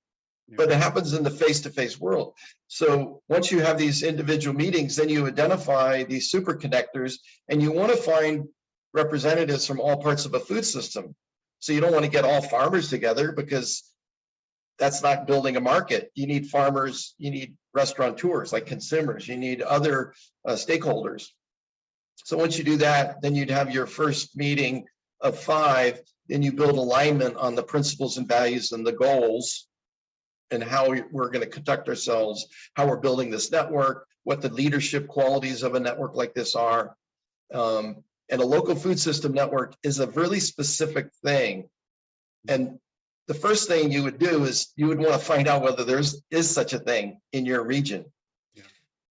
but it happens in the face-to-face world. So once you have these individual meetings, then you identify these super connectors, and you want to find representatives from all parts of a food system. So you don't want to get all farmers together, because that's not building a market. You need farmers, you need restaurateurs like consumers, you need other stakeholders. So once you do that, then you'd have your first meeting of 5, then you build alignment on the principles and values and the goals, and how we're going to conduct ourselves, how we're building this network, what the leadership qualities of a network like this are. And a local food system network is a really specific thing. And the first thing you would do is you would want to find out whether there is such a thing in your region.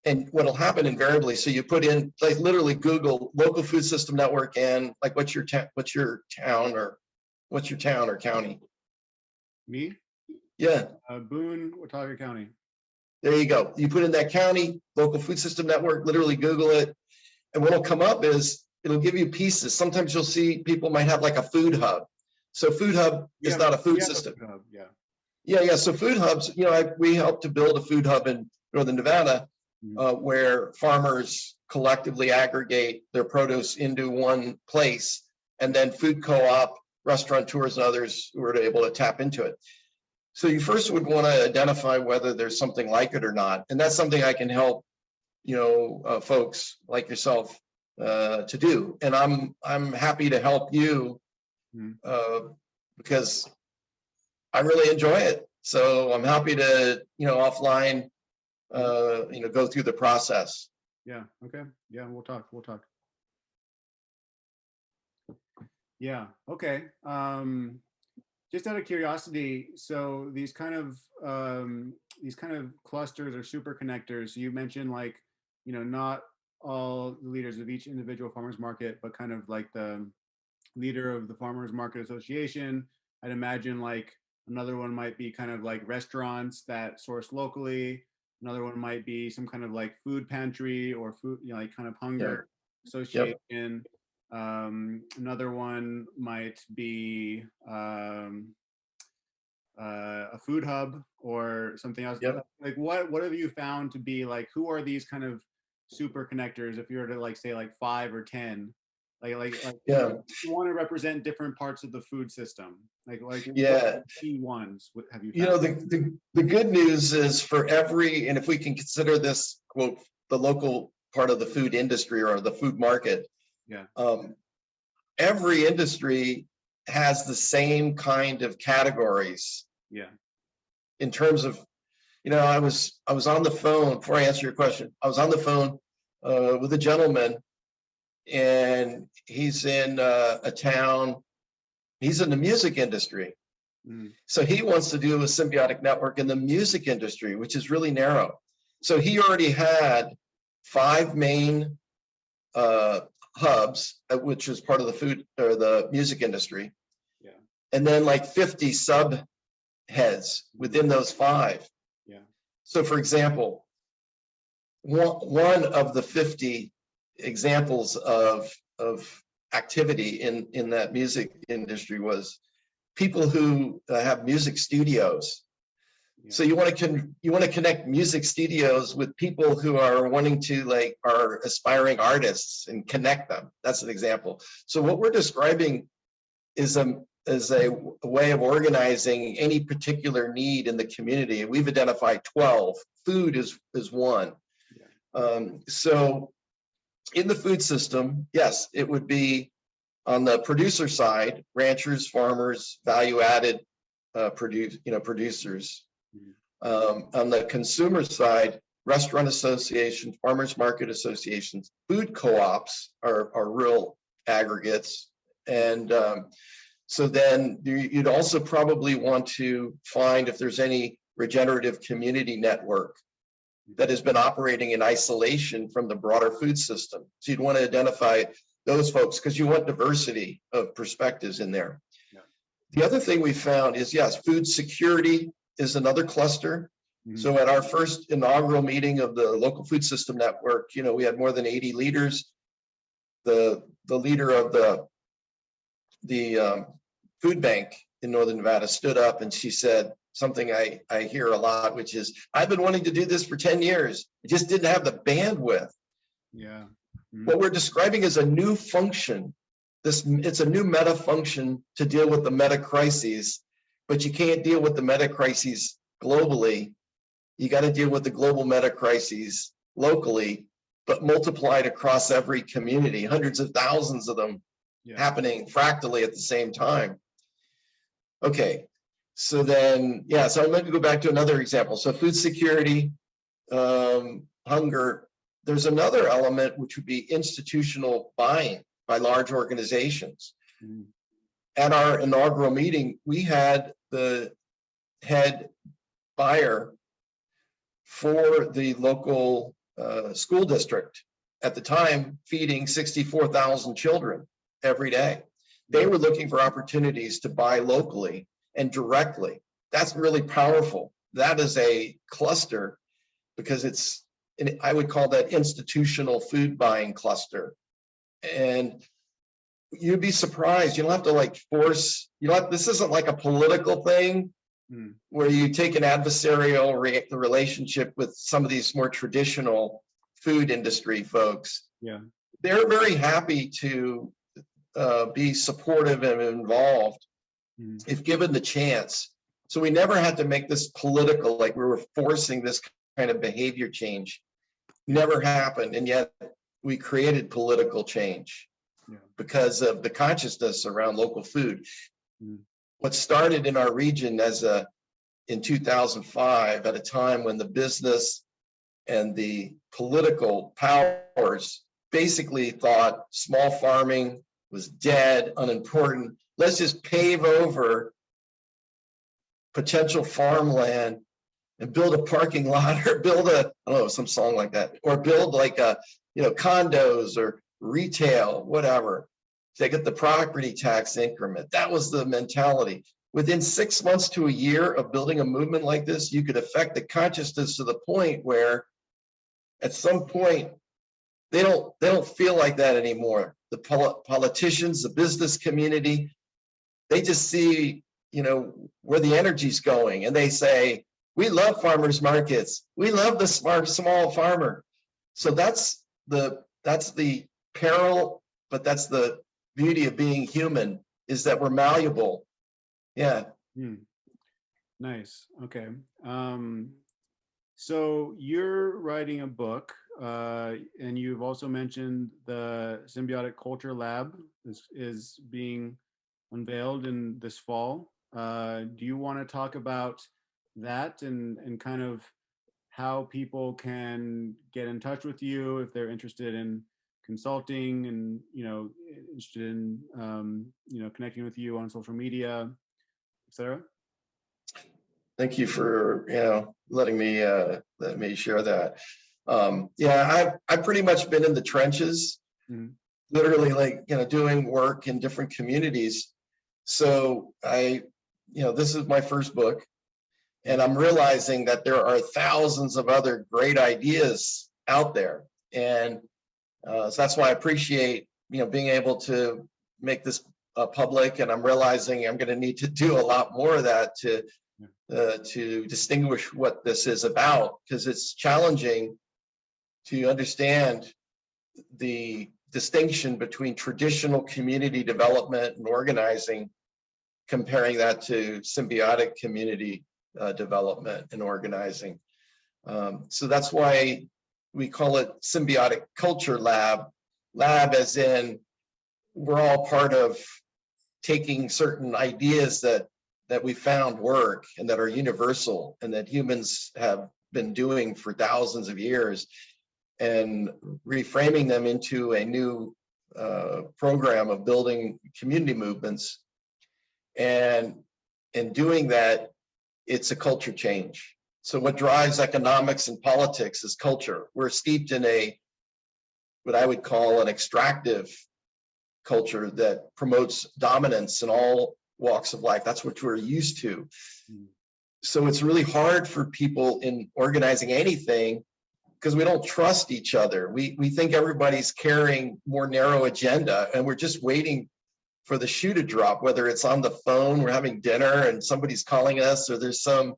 And what'll happen invariably, so you put in, like, literally Google local food system network, and like, what's your town or county? Me? Yeah. Boone, Watauga County. There you go. You put in that county, local food system network, literally Google it. And what'll come up is, it'll give you pieces. Sometimes you'll see people might have like a food hub. So food hub is not a food system. Yeah. So food hubs, we helped to build a food hub in Northern Nevada, where farmers collectively aggregate their produce into one place, and then food co-op, restaurateurs, and others who are able to tap into it. So you first would want to identify whether there's something like it or not. And that's something I can help, folks like yourself to do. And I'm happy to help you because I really enjoy it. So I'm happy to, offline, go through the process. Yeah. Okay. Yeah. We'll talk. We'll talk. Yeah. Okay. Just out of curiosity, so these kind of clusters or super connectors, you mentioned like, not all the leaders of each individual farmers market, but kind of like the leader of the farmers market association. I'd imagine like another one might be kind of like restaurants that source locally. Another one might be some kind of like food pantry or food, like kind of hunger association. Another one might be a food hub or something else. Like what have you found to be like, who are these kind of super connectors, if you were to like say like 5 or 10, like you want to represent different parts of the food system, like key ones have you found? The good news is for every, and if we can consider this quote the local part of the food industry or the food market, every industry has the same kind of categories. In terms of, I was on the phone, before I answer your question, I was on the phone with a gentleman, and he's in a town, he's in the music industry. So he wants to do a symbiotic network in the music industry, which is really narrow. So he already had 5 main hubs, which is part of the food or the music industry. And then like 50 sub heads within those 5. So for example, one of the 50 examples of activity in that music industry was people who have music studios. So you want to connect music studios with people who are wanting to are aspiring artists and connect them. That's an example. So what we're describing is a way of organizing any particular need in the community. We've identified 12. Food is one. So in the food system, yes, it would be on the producer side, ranchers, farmers, value-added producers. On the consumer side, restaurant associations, farmers market associations, food co-ops are real aggregates. And so then you'd also probably want to find if there's any regenerative community network that has been operating in isolation from the broader food system. So you'd want to identify those folks because you want diversity of perspectives in there. The other thing we found is, yes, food security is another cluster. So at our first inaugural meeting of the local food system network, we had more than 80 leaders. The leader of the food bank in Northern Nevada stood up and she said something I hear a lot, which is, I've been wanting to do this for 10 years. I just didn't have the bandwidth. What we're describing is a new function. It's a new meta function to deal with the meta crises, but you can't deal with the meta crises globally. You got to deal with the global meta crises locally, but multiplied across every community, hundreds of thousands of them happening fractally at the same time. Okay, so then, so I'm going to go back to another example. So food security, hunger. There's another element which would be institutional buying by large organizations. At our inaugural meeting, we had the head buyer for the local school district at the time feeding 64,000 children every day. They were looking for opportunities to buy locally and directly. That's really powerful. That is a cluster because I would call that institutional food buying cluster. And you'd be surprised. You don't have to force, this isn't like a political thing where you take an adversarial relationship with some of these more traditional food industry folks. They're very happy to be supportive and involved if given the chance. So we never had to make this political, like we were forcing this kind of behavior change. Never happened. And yet we created political change because of the consciousness around local food. What started in our region as a in 2005 at a time when the business and the political powers basically thought small farming was dead, unimportant. Let's just pave over potential farmland and build a parking lot, or build a, I don't know, some song like that, or build like a, condos or retail, whatever. They get the property tax increment. That was the mentality. Within 6 months to a year of building a movement like this, you could affect the consciousness to the point where at some point they don't feel like that anymore. The politicians, the business community, they just see, where the energy's going, and they say, we love farmers markets. We love the small farmer. So that's the peril, but that's the beauty of being human, is that we're malleable. Yeah. Nice. Okay. So you're writing a book, and you've also mentioned the Symbiotic Culture Lab is being unveiled in this fall. Do you want to talk about that and kind of how people can get in touch with you if they're interested in consulting and interested in connecting with you on social media, etc.? Thank you for letting me share that. I've pretty much been in the trenches, literally doing work in different communities. So this is my first book, and I'm realizing that there are thousands of other great ideas out there, and so that's why I appreciate being able to make this public. And I'm realizing I'm going to need to do a lot more of that to distinguish what this is about, because it's challenging to understand the distinction between traditional community development and organizing, comparing that to symbiotic community development and organizing. So that's why we call it Symbiotic Culture Lab. Lab as in we're all part of taking certain ideas that we found work and that are universal and that humans have been doing for thousands of years, and reframing them into a new program of building community movements. And in doing that, it's a culture change. So what drives economics and politics is culture. We're steeped in what I would call an extractive culture that promotes dominance in all walks of life. That's what we're used to. So it's really hard for people in organizing anything because we don't trust each other. We think everybody's carrying more narrow agenda, and we're just waiting for the shoe to drop, whether it's on the phone, we're having dinner and somebody's calling us, or there's some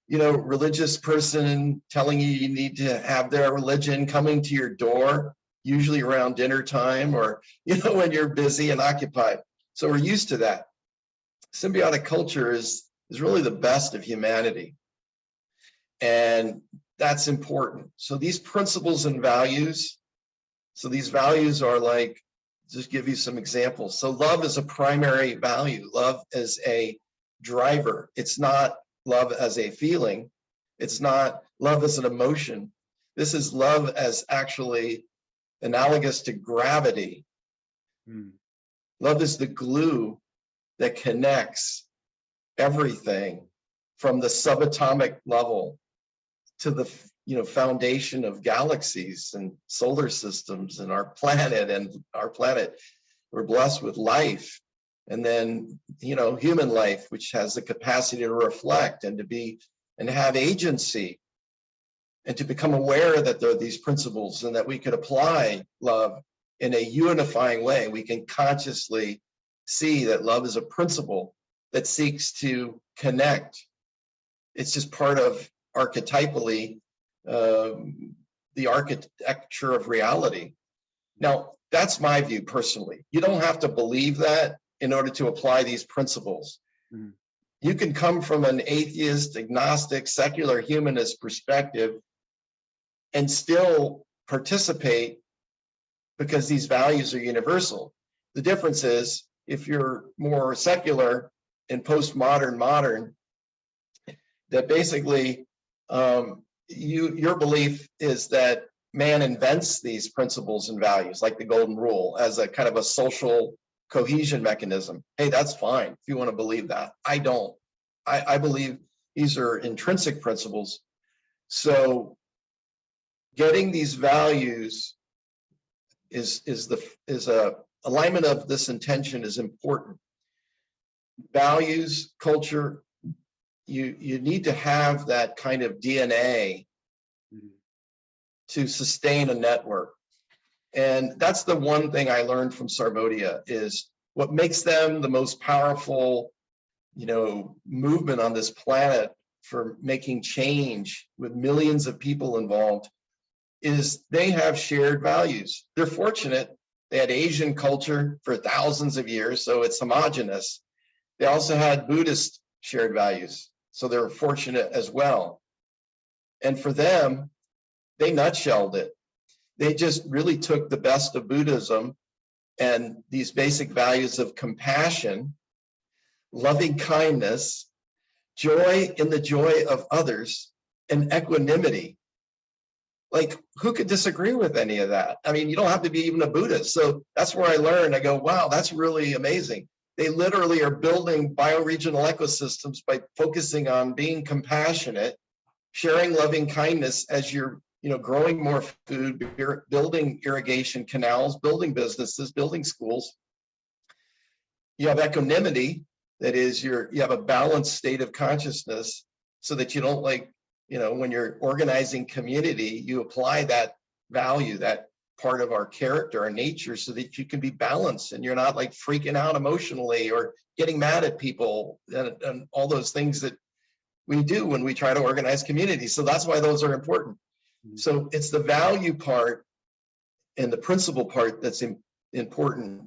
religious person telling you need to have their religion coming to your door, usually around dinner time, or when you're busy and occupied. So we're used to that. Symbiotic culture is really the best of humanity, and that's important. So these principles and values, so these values are like, just give you some examples. So love is a primary value. Love is a driver. It's not love as a feeling. It's not love as an emotion. This is love as actually analogous to gravity. Love is the glue that connects everything from the subatomic level to the foundation of galaxies and solar systems and our planet. We're blessed with life, and then human life, which has the capacity to reflect and to be and have agency, and to become aware that there are these principles and that we could apply love in a unifying way. We can consciously see that love is a principle that seeks to connect. It's just part of archetypally the architecture of reality. Now, that's my view personally. You don't have to believe that in order to apply these principles. You can come from an atheist, agnostic, secular, humanist perspective and still participate because these values are universal. The difference is, if you're more secular and postmodern, modern, that basically your belief is that man invents these principles and values, like the golden rule, as a kind of a social cohesion mechanism. Hey, that's fine if you want to believe that. I don't. I believe these are intrinsic principles. So getting these values is a alignment of this intention is important. Values, culture, you need to have that kind of DNA to sustain a network. And that's the one thing I learned from Sarvodaya, is what makes them the most powerful, movement on this planet for making change with millions of people involved, is they have shared values. They're fortunate. They had Asian culture for thousands of years, so it's homogenous. They also had Buddhist shared values, so they're fortunate as well. And for them, they nutshelled it. They just really took the best of Buddhism and these basic values of compassion, loving kindness, joy in the joy of others, and equanimity. Like, who could disagree with any of that? I mean, you don't have to be even a Buddhist. So that's where I learned. I go, wow, that's really amazing. They literally are building bioregional ecosystems by focusing on being compassionate, sharing loving kindness as you're growing more food, building irrigation canals, building businesses, building schools. You have equanimity, that is, you have a balanced state of consciousness, so that you don't when you're organizing community, you apply that value, that part of our character, our nature, so that you can be balanced and you're not like freaking out emotionally or getting mad at people and all those things that we do when we try to organize community. So that's why those are important. So it's the value part and the principle part that's important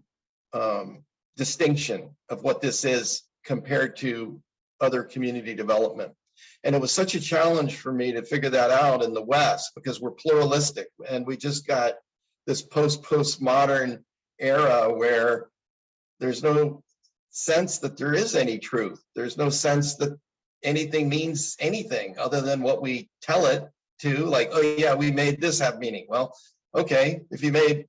distinction of what this is compared to other community development. And it was such a challenge for me to figure that out in the West, because we're pluralistic and we just got this postmodern era where there's no sense that there is any truth. There's no sense that anything means anything other than what we tell it to, like, oh yeah, we made this have meaning. Well, okay, if you made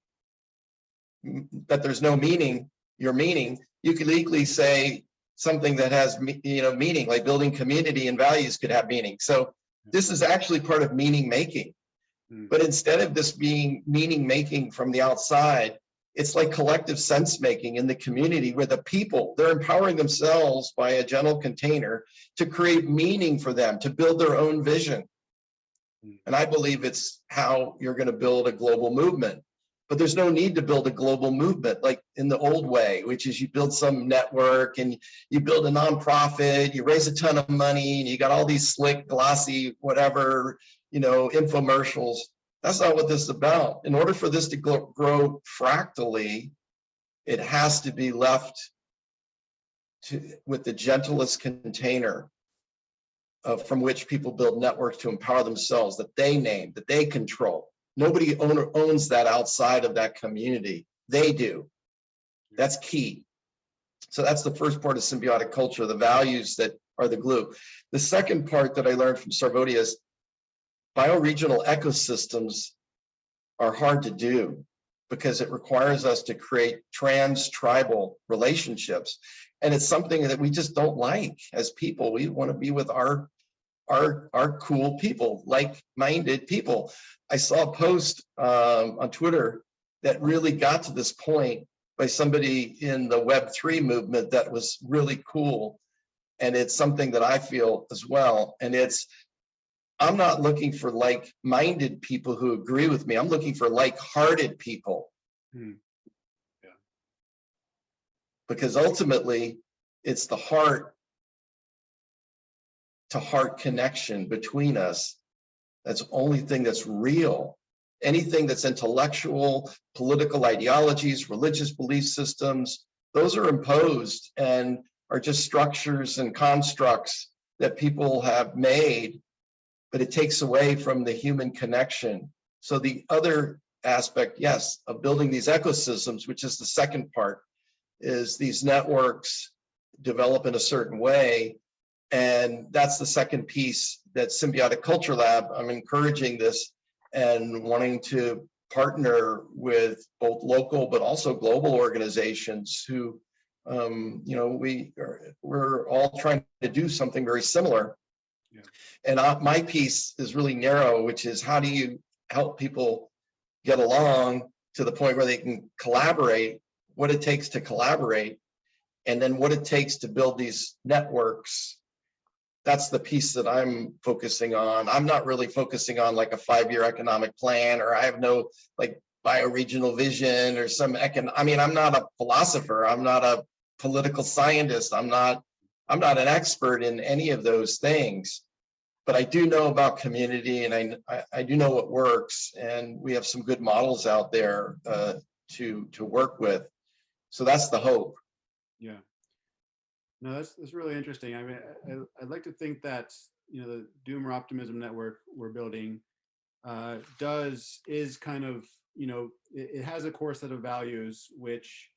that there's no meaning, your meaning, you could legally say something that has meaning, like building community and values could have meaning. So this is actually part of meaning making. But instead of this being meaning making from the outside, it's like collective sense making in the community, where the people, they're empowering themselves by a gentle container to create meaning for them, to build their own vision. And I believe it's how you're going to build a global movement. But there's no need to build a global movement like in the old way, which is you build some network and you build a nonprofit, you raise a ton of money, and you got all these slick, glossy, whatever, infomercials. That's not what this is about. In order for this to grow fractally, it has to be left with the gentlest container from which people build networks to empower themselves, that they name, that they control. Nobody owns that outside of that community. They do. That's key. So that's the first part of symbiotic culture, the values that are the glue. The second part that I learned from Sarvodaya is bioregional ecosystems are hard to do because it requires us to create trans-tribal relationships. And it's something that we just don't like as people. We want to be with our cool people, like-minded people. I saw a post on Twitter that really got to this point by somebody in the Web3 movement that was really cool. And it's something that I feel as well. And I'm not looking for like-minded people who agree with me. I'm looking for like-hearted people. Yeah. Because ultimately, it's the heart-to-heart connection between us. That's the only thing that's real. Anything that's intellectual, political ideologies, religious belief systems, those are imposed and are just structures and constructs that people have made, but it takes away from the human connection. So the other aspect, yes, of building these ecosystems, which is the second part, is these networks develop in a certain way And that's the second piece that Symbiotic Culture Lab, I'm encouraging this and wanting to partner with both local but also global organizations who, we're all trying to do something very similar. Yeah. And my piece is really narrow, which is how do you help people get along to the point where they can collaborate, what it takes to collaborate, and then what it takes to build these networks. That's the piece that I'm focusing on. I'm not really focusing on like a 5-year economic plan, or I have no like bioregional vision or I'm not a philosopher. I'm not a political scientist. I'm not an expert in any of those things, but I do know about community, and I do know what works, and we have some good models out there to work with. So that's the hope. Yeah. No, that's really interesting. I mean, I'd like to think that, the Doomer Optimism network we're building is kind of, it has a core set of values which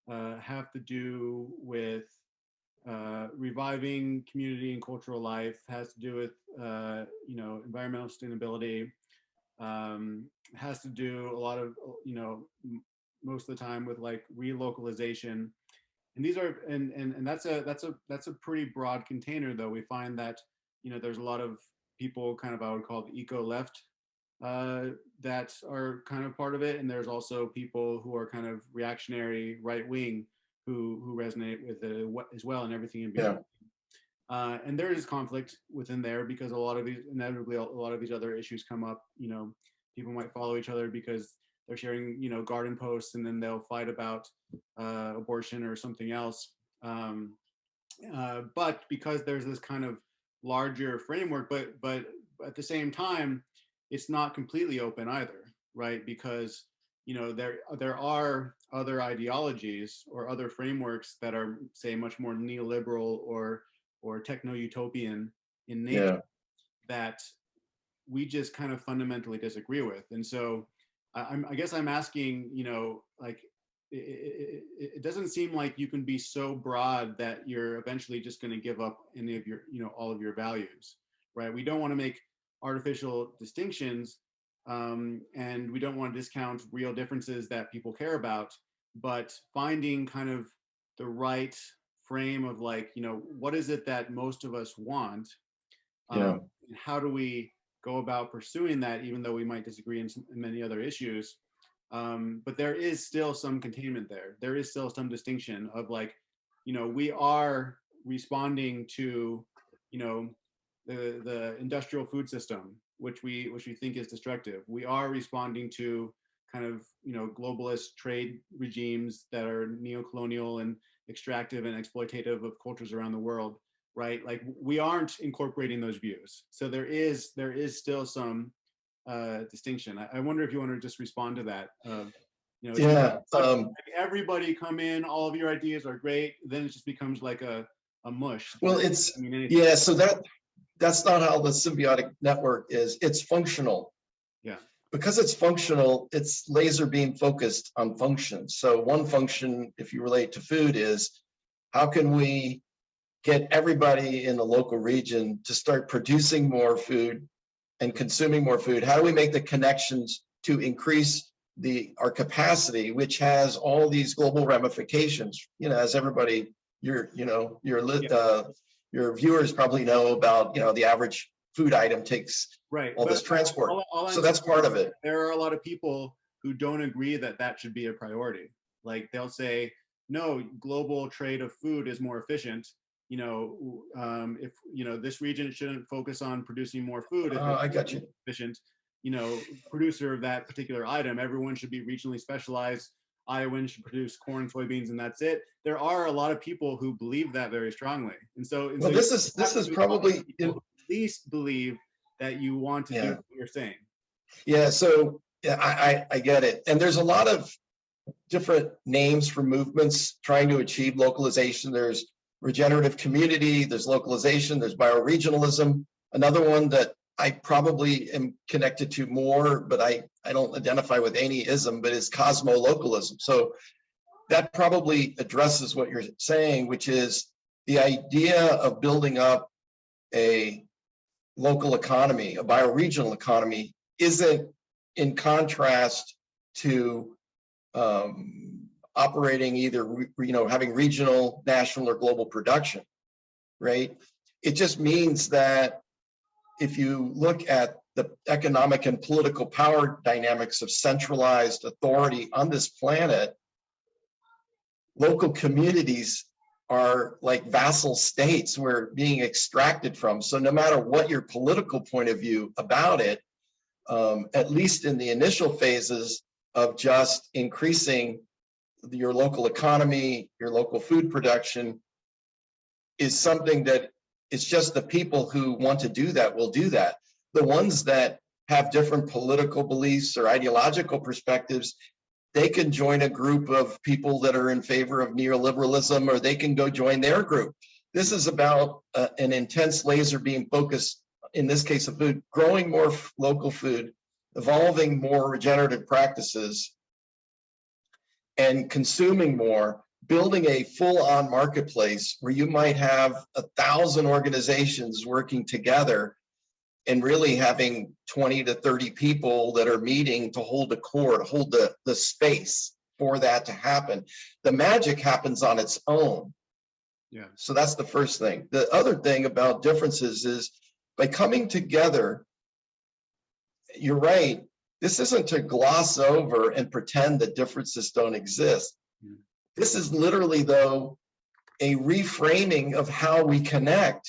have to do with reviving community and cultural life, has to do with, environmental sustainability, has to do a lot of, most of the time with like relocalization. And these are, and that's a pretty broad container, though. We find that, there's a lot of people kind of, I would call the eco left, that are kind of part of it. And there's also people who are kind of reactionary right wing who resonate with it as well, and everything in between. Yeah. And there is conflict within there because inevitably a lot of these other issues come up. People might follow each other because they're sharing, garden posts, and then they'll fight about abortion or something else. But because there's this kind of larger framework, but at the same time, it's not completely open either, right? Because there are other ideologies or other frameworks that are, say, much more neoliberal or techno-utopian in nature, that we just kind of fundamentally disagree with. And so I guess I'm asking, like, it doesn't seem like you can be so broad that you're eventually just going to give up any of your, all of your values, right? We don't want to make artificial distinctions, and we don't want to discount real differences that people care about, but finding kind of the right frame of like, what is it that most of us want? And how do we go about pursuing that, even though we might disagree in many other issues? But there is still some containment there. There is still some distinction of like, we are responding to, the industrial food system, which we think is destructive. We are responding to kind of, globalist trade regimes that are neo-colonial and extractive and exploitative of cultures around the world, right? Like, we aren't incorporating those views. So there is still some distinction. I wonder if you want to just respond to that. Everybody come in, all of your ideas are great, then it just becomes like a mush. Well, so that's not how the symbiotic network is. It's functional. Yeah. Because it's functional, it's laser beam focused on functions. So one function, if you relate to food, is how can we get everybody in the local region to start producing more food and consuming more food? How do we make the connections to increase our capacity, which has all these global ramifications? As everybody, your viewers probably know about, the average food item takes all this transport. So that's part of it. There are a lot of people who don't agree that that should be a priority. Like, they'll say, no, global trade of food is more efficient. If this region shouldn't focus on producing more food. I got you. Efficient, producer of that particular item. Everyone should be regionally specialized. Iowans should produce corn, soybeans, and that's it. There are a lot of people who believe that very strongly, and so this is probably at least believe that you want to do what you're saying. Yeah. So I get it, and there's a lot of different names for movements trying to achieve localization. There's regenerative community, there's localization, there's bioregionalism. Another one that I probably am connected to more, but I don't identify with any ism, but is cosmo-localism. So that probably addresses what you're saying, which is the idea of building up a local economy, a bioregional economy, isn't in contrast to operating either, having regional, national, or global production, right? It just means that if you look at the economic and political power dynamics of centralized authority on this planet, local communities are like vassal states we're being extracted from. So no matter what your political point of view about it, at least in the initial phases of just increasing your local economy, your local food production, is something that it's just the people who want to do that will do that. The ones that have different political beliefs or ideological perspectives, they can join a group of people that are in favor of neoliberalism, or they can go join their group. This is about an intense laser beam focused, in this case of food, growing more local food, evolving more regenerative practices, and consuming more, building a full-on marketplace where you might have 1,000 organizations working together and really having 20 to 30 people that are meeting to hold the core, to hold the space for that to happen. The magic happens on its own. Yeah. So that's the first thing. The other thing about differences is by coming together, you're right, this isn't to gloss over and pretend that differences don't exist. Mm. This is literally, though, a reframing of how we connect,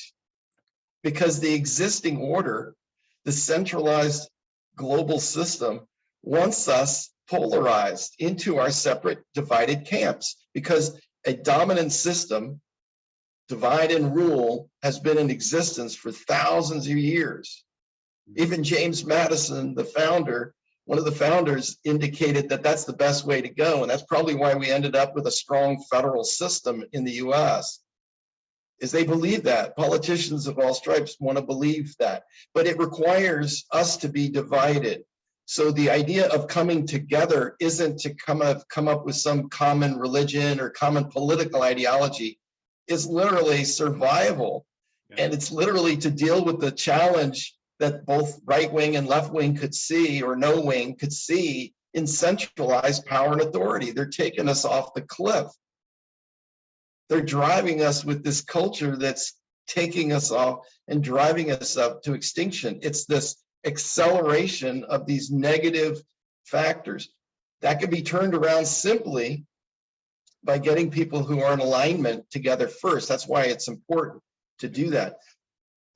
because the existing order, the centralized global system, wants us polarized into our separate divided camps, because a dominant system, divide and rule, has been in existence for thousands of years. Even James Madison, the founder, one of the founders, indicated that that's the best way to go. And that's probably why we ended up with a strong federal system in the US, is they believe that. Politicians of all stripes want to believe that. But it requires us to be divided. So the idea of coming together isn't to come up with some common religion or common political ideology. It's literally survival. Yeah. And it's literally to deal with the challenge that both right wing and left wing could see, or no wing could see, in centralized power and authority. They're taking us off the cliff. They're driving us with this culture that's taking us off and driving us up to extinction. It's this acceleration of these negative factors that can be turned around simply by getting people who are in alignment together first. That's why it's important to do that.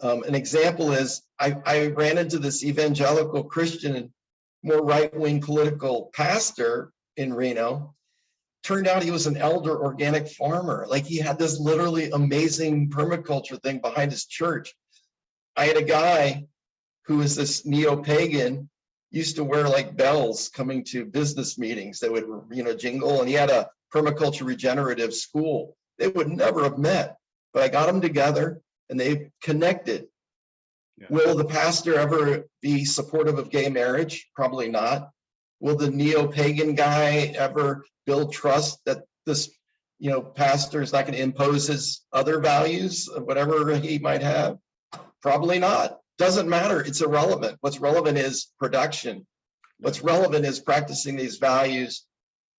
An example is I ran into this evangelical Christian, more right-wing political pastor in Reno. Turned out he was an elder organic farmer. Like, he had this literally amazing permaculture thing behind his church. I had a guy who was this neo-pagan, used to wear like bells coming to business meetings that would, jingle, and he had a permaculture regenerative school. They would never have met, but I got them together and they connected. Yeah. Will the pastor ever be supportive of gay marriage? Probably not. Will the neo-pagan guy ever build trust that this, pastor is not going to impose his other values, whatever he might have? Probably not. Doesn't matter. It's irrelevant. What's relevant is production. What's relevant is practicing these values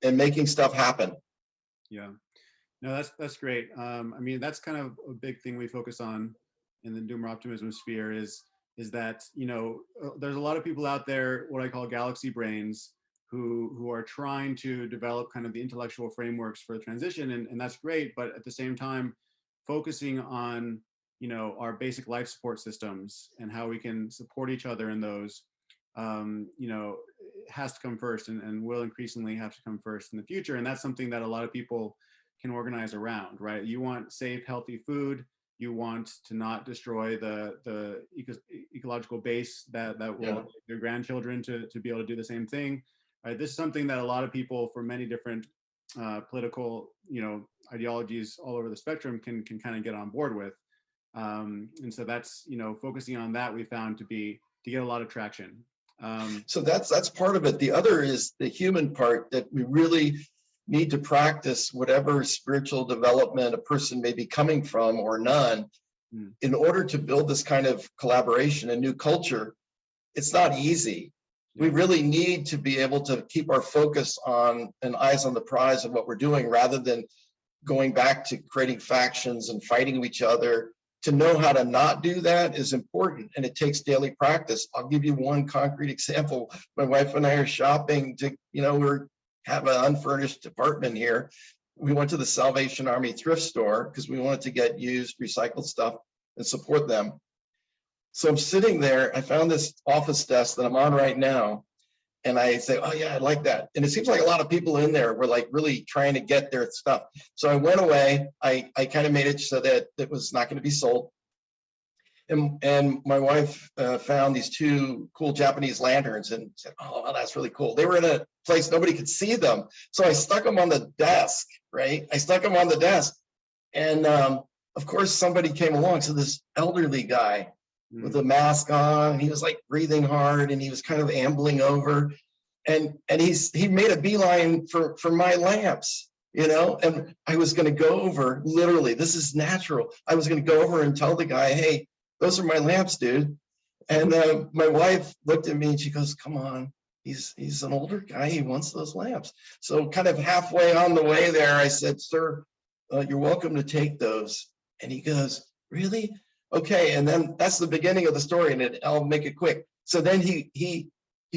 and making stuff happen. Yeah. No, that's great. That's kind of a big thing we focus on in the Doomer Optimism sphere is that, there's a lot of people out there, what I call galaxy brains, who are trying to develop kind of the intellectual frameworks for the transition, and that's great, but at the same time, focusing on, our basic life support systems and how we can support each other in those, has to come first and will increasingly have to come first in the future. And that's something that a lot of people can organize around, right? You want safe, healthy food. You want to not destroy the ecological base that will your grandchildren to be able to do the same thing. Right? This is something that a lot of people from many different political, ideologies all over the spectrum can kind of get on board with. And so that's, focusing on that, we found to get a lot of traction. So that's part of it. The other is the human part, that we really need to practice whatever spiritual development a person may be coming from or none. Mm. In order to build this kind of collaboration and new culture, it's not easy. We really need to be able to keep our focus on and eyes on the prize of what we're doing, rather than going back to creating factions and fighting each other. To know how to not do that is important, and it takes daily practice. I'll give you one concrete example. My wife and I are shopping to, have an unfurnished apartment here. We went to the Salvation Army thrift store because we wanted to get used, recycled stuff and support them. So I'm sitting there, I found this office desk that I'm on right now, and I say, oh yeah, I like that. And it seems like a lot of people in there were like really trying to get their stuff. So I went away, I kind of made it so that it was not going to be sold. And my wife found these two cool Japanese lanterns and said, oh, well, that's really cool. They were in a place nobody could see them. So I stuck them on the desk, right? I stuck them on the desk. And of course, somebody came along. So this elderly guy with a mask on, he was like breathing hard, and he was kind of ambling over. And he made a beeline for my lamps, and I was going to go over, literally, this is natural. I was going to go over and tell the guy, hey, those are my lamps, dude. And my wife looked at me and she goes, come on, he's an older guy, he wants those lamps. So kind of halfway on the way there, I said, sir, you're welcome to take those. And he goes, really? Okay. And then that's the beginning of the story, and I'll make it quick. So then he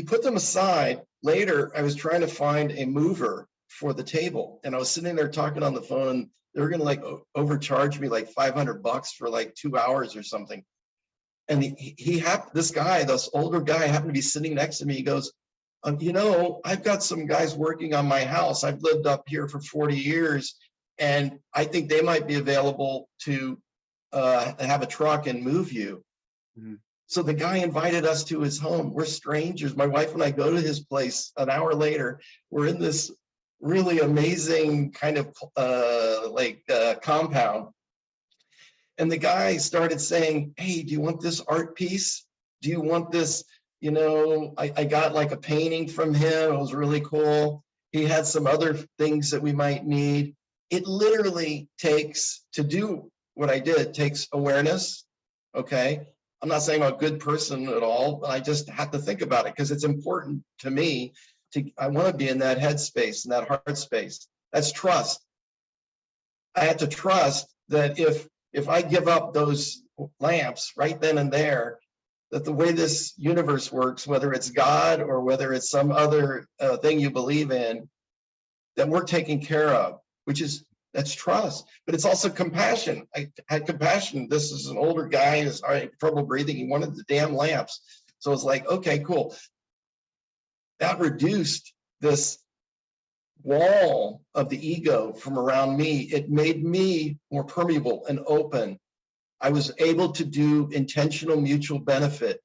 put them aside. Later, I was trying to find a mover for the table, and I was sitting there talking on the phone. They were going to overcharge me like $500 for like 2 hours or something. And this older guy happened to be sitting next to me. He goes, I've got some guys working on my house. I've lived up here for 40 years, and I think they might be available to have a truck and move you. Mm-hmm. So the guy invited us to his home. We're strangers. My wife and I go to his place an hour later. We're in this really amazing kind of compound. And the guy started saying, hey, do you want this art piece? Do you want this? I got like a painting from him. It was really cool. He had some other things that we might need. It literally takes, to do what I did, takes awareness. Okay. I'm not saying I'm a good person at all, but I just have to think about it because it's important to me. I want to be in that headspace, in that heart space. That's trust. I had to trust that if I give up those lamps right then and there, that the way this universe works, whether it's God or whether it's some other thing you believe in, that we're taken care of, that's trust. But it's also compassion. I had compassion. This is an older guy who's having trouble breathing. He wanted the damn lamps. So it's like, okay, cool. That reduced this wall of the ego from around me. It made me more permeable and open. I was able to do intentional mutual benefit.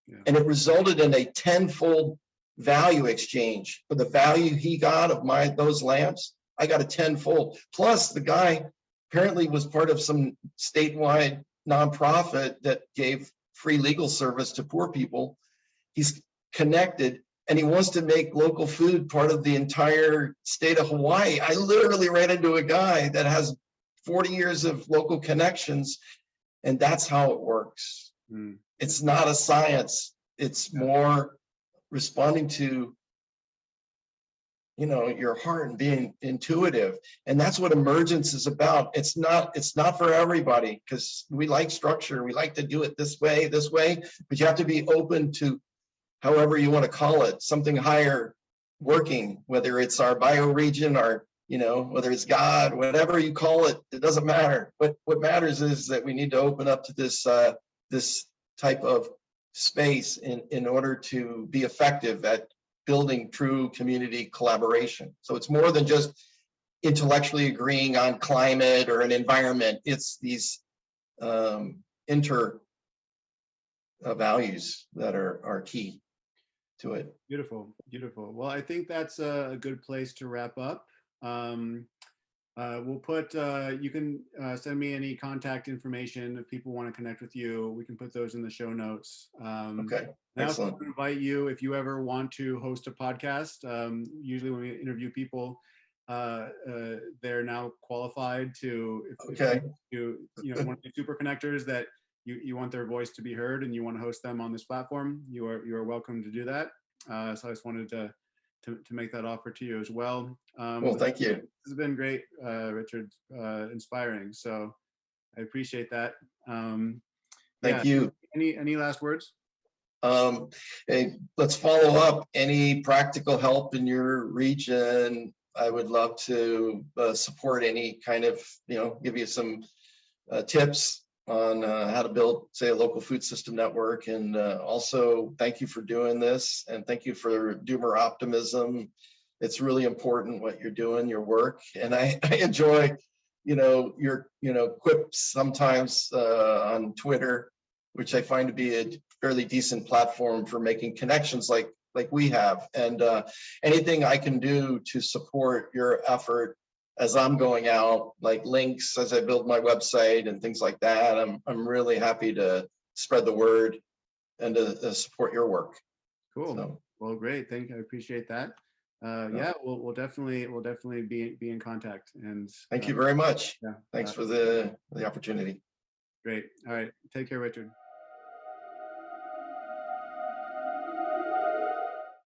Yeah. And it resulted in a 10-fold value exchange. For the value he got of those lamps, I got a 10-fold. Plus, the guy apparently was part of some statewide nonprofit that gave free legal service to poor people. He's connected, and he wants to make local food part of the entire state of Hawaii. I literally ran into a guy that has 40 years of local connections, and that's how it works. Mm. It's not a science. It's more responding to your heart and being intuitive. And that's what emergence is about. It's not for everybody, because we like structure. We like to do it this way, but you have to be open to however you want to call it, something higher working, whether it's our bioregion, whether it's God, whatever you call it, it doesn't matter. What matters is that we need to open up to this type of space in order to be effective at building true community collaboration. So it's more than just intellectually agreeing on climate or an environment. It's these inter values that are key to it. Beautiful, beautiful. Well, I think that's a good place to wrap up. We'll put, you can send me any contact information if people want to connect with you. We can put those in the show notes. Okay, I excellent. also invite you, if you ever want to host a podcast, usually when we interview people, they're now qualified to, Okay. if you want to be super connectors that you want their voice to be heard and you want to host them on this platform, you are welcome to do that. So I just wanted to make that offer to you as well. Well, thank you. This has been great, Richard, inspiring. So I appreciate that. Thank you. Any last words? Hey, let's follow up. Any practical help in your region? I would love to support any kind of, give you some tips on how to build, say, a local food system network. And also, thank you for doing this, and thank you for Doomer Optimism. It's really important what you're doing, your work, and I enjoy, your quips sometimes on Twitter, which I find to be a fairly decent platform for making connections like we have. And anything I can do to support your effort as I'm going out, like links as I build my website and things like that, I'm really happy to spread the word and to support your work. Cool. So. Well, great. Thank you. I appreciate that. Yeah, we'll definitely be in contact. And thank you very much. Yeah. Thanks for the opportunity. Great. All right. Take care, Richard.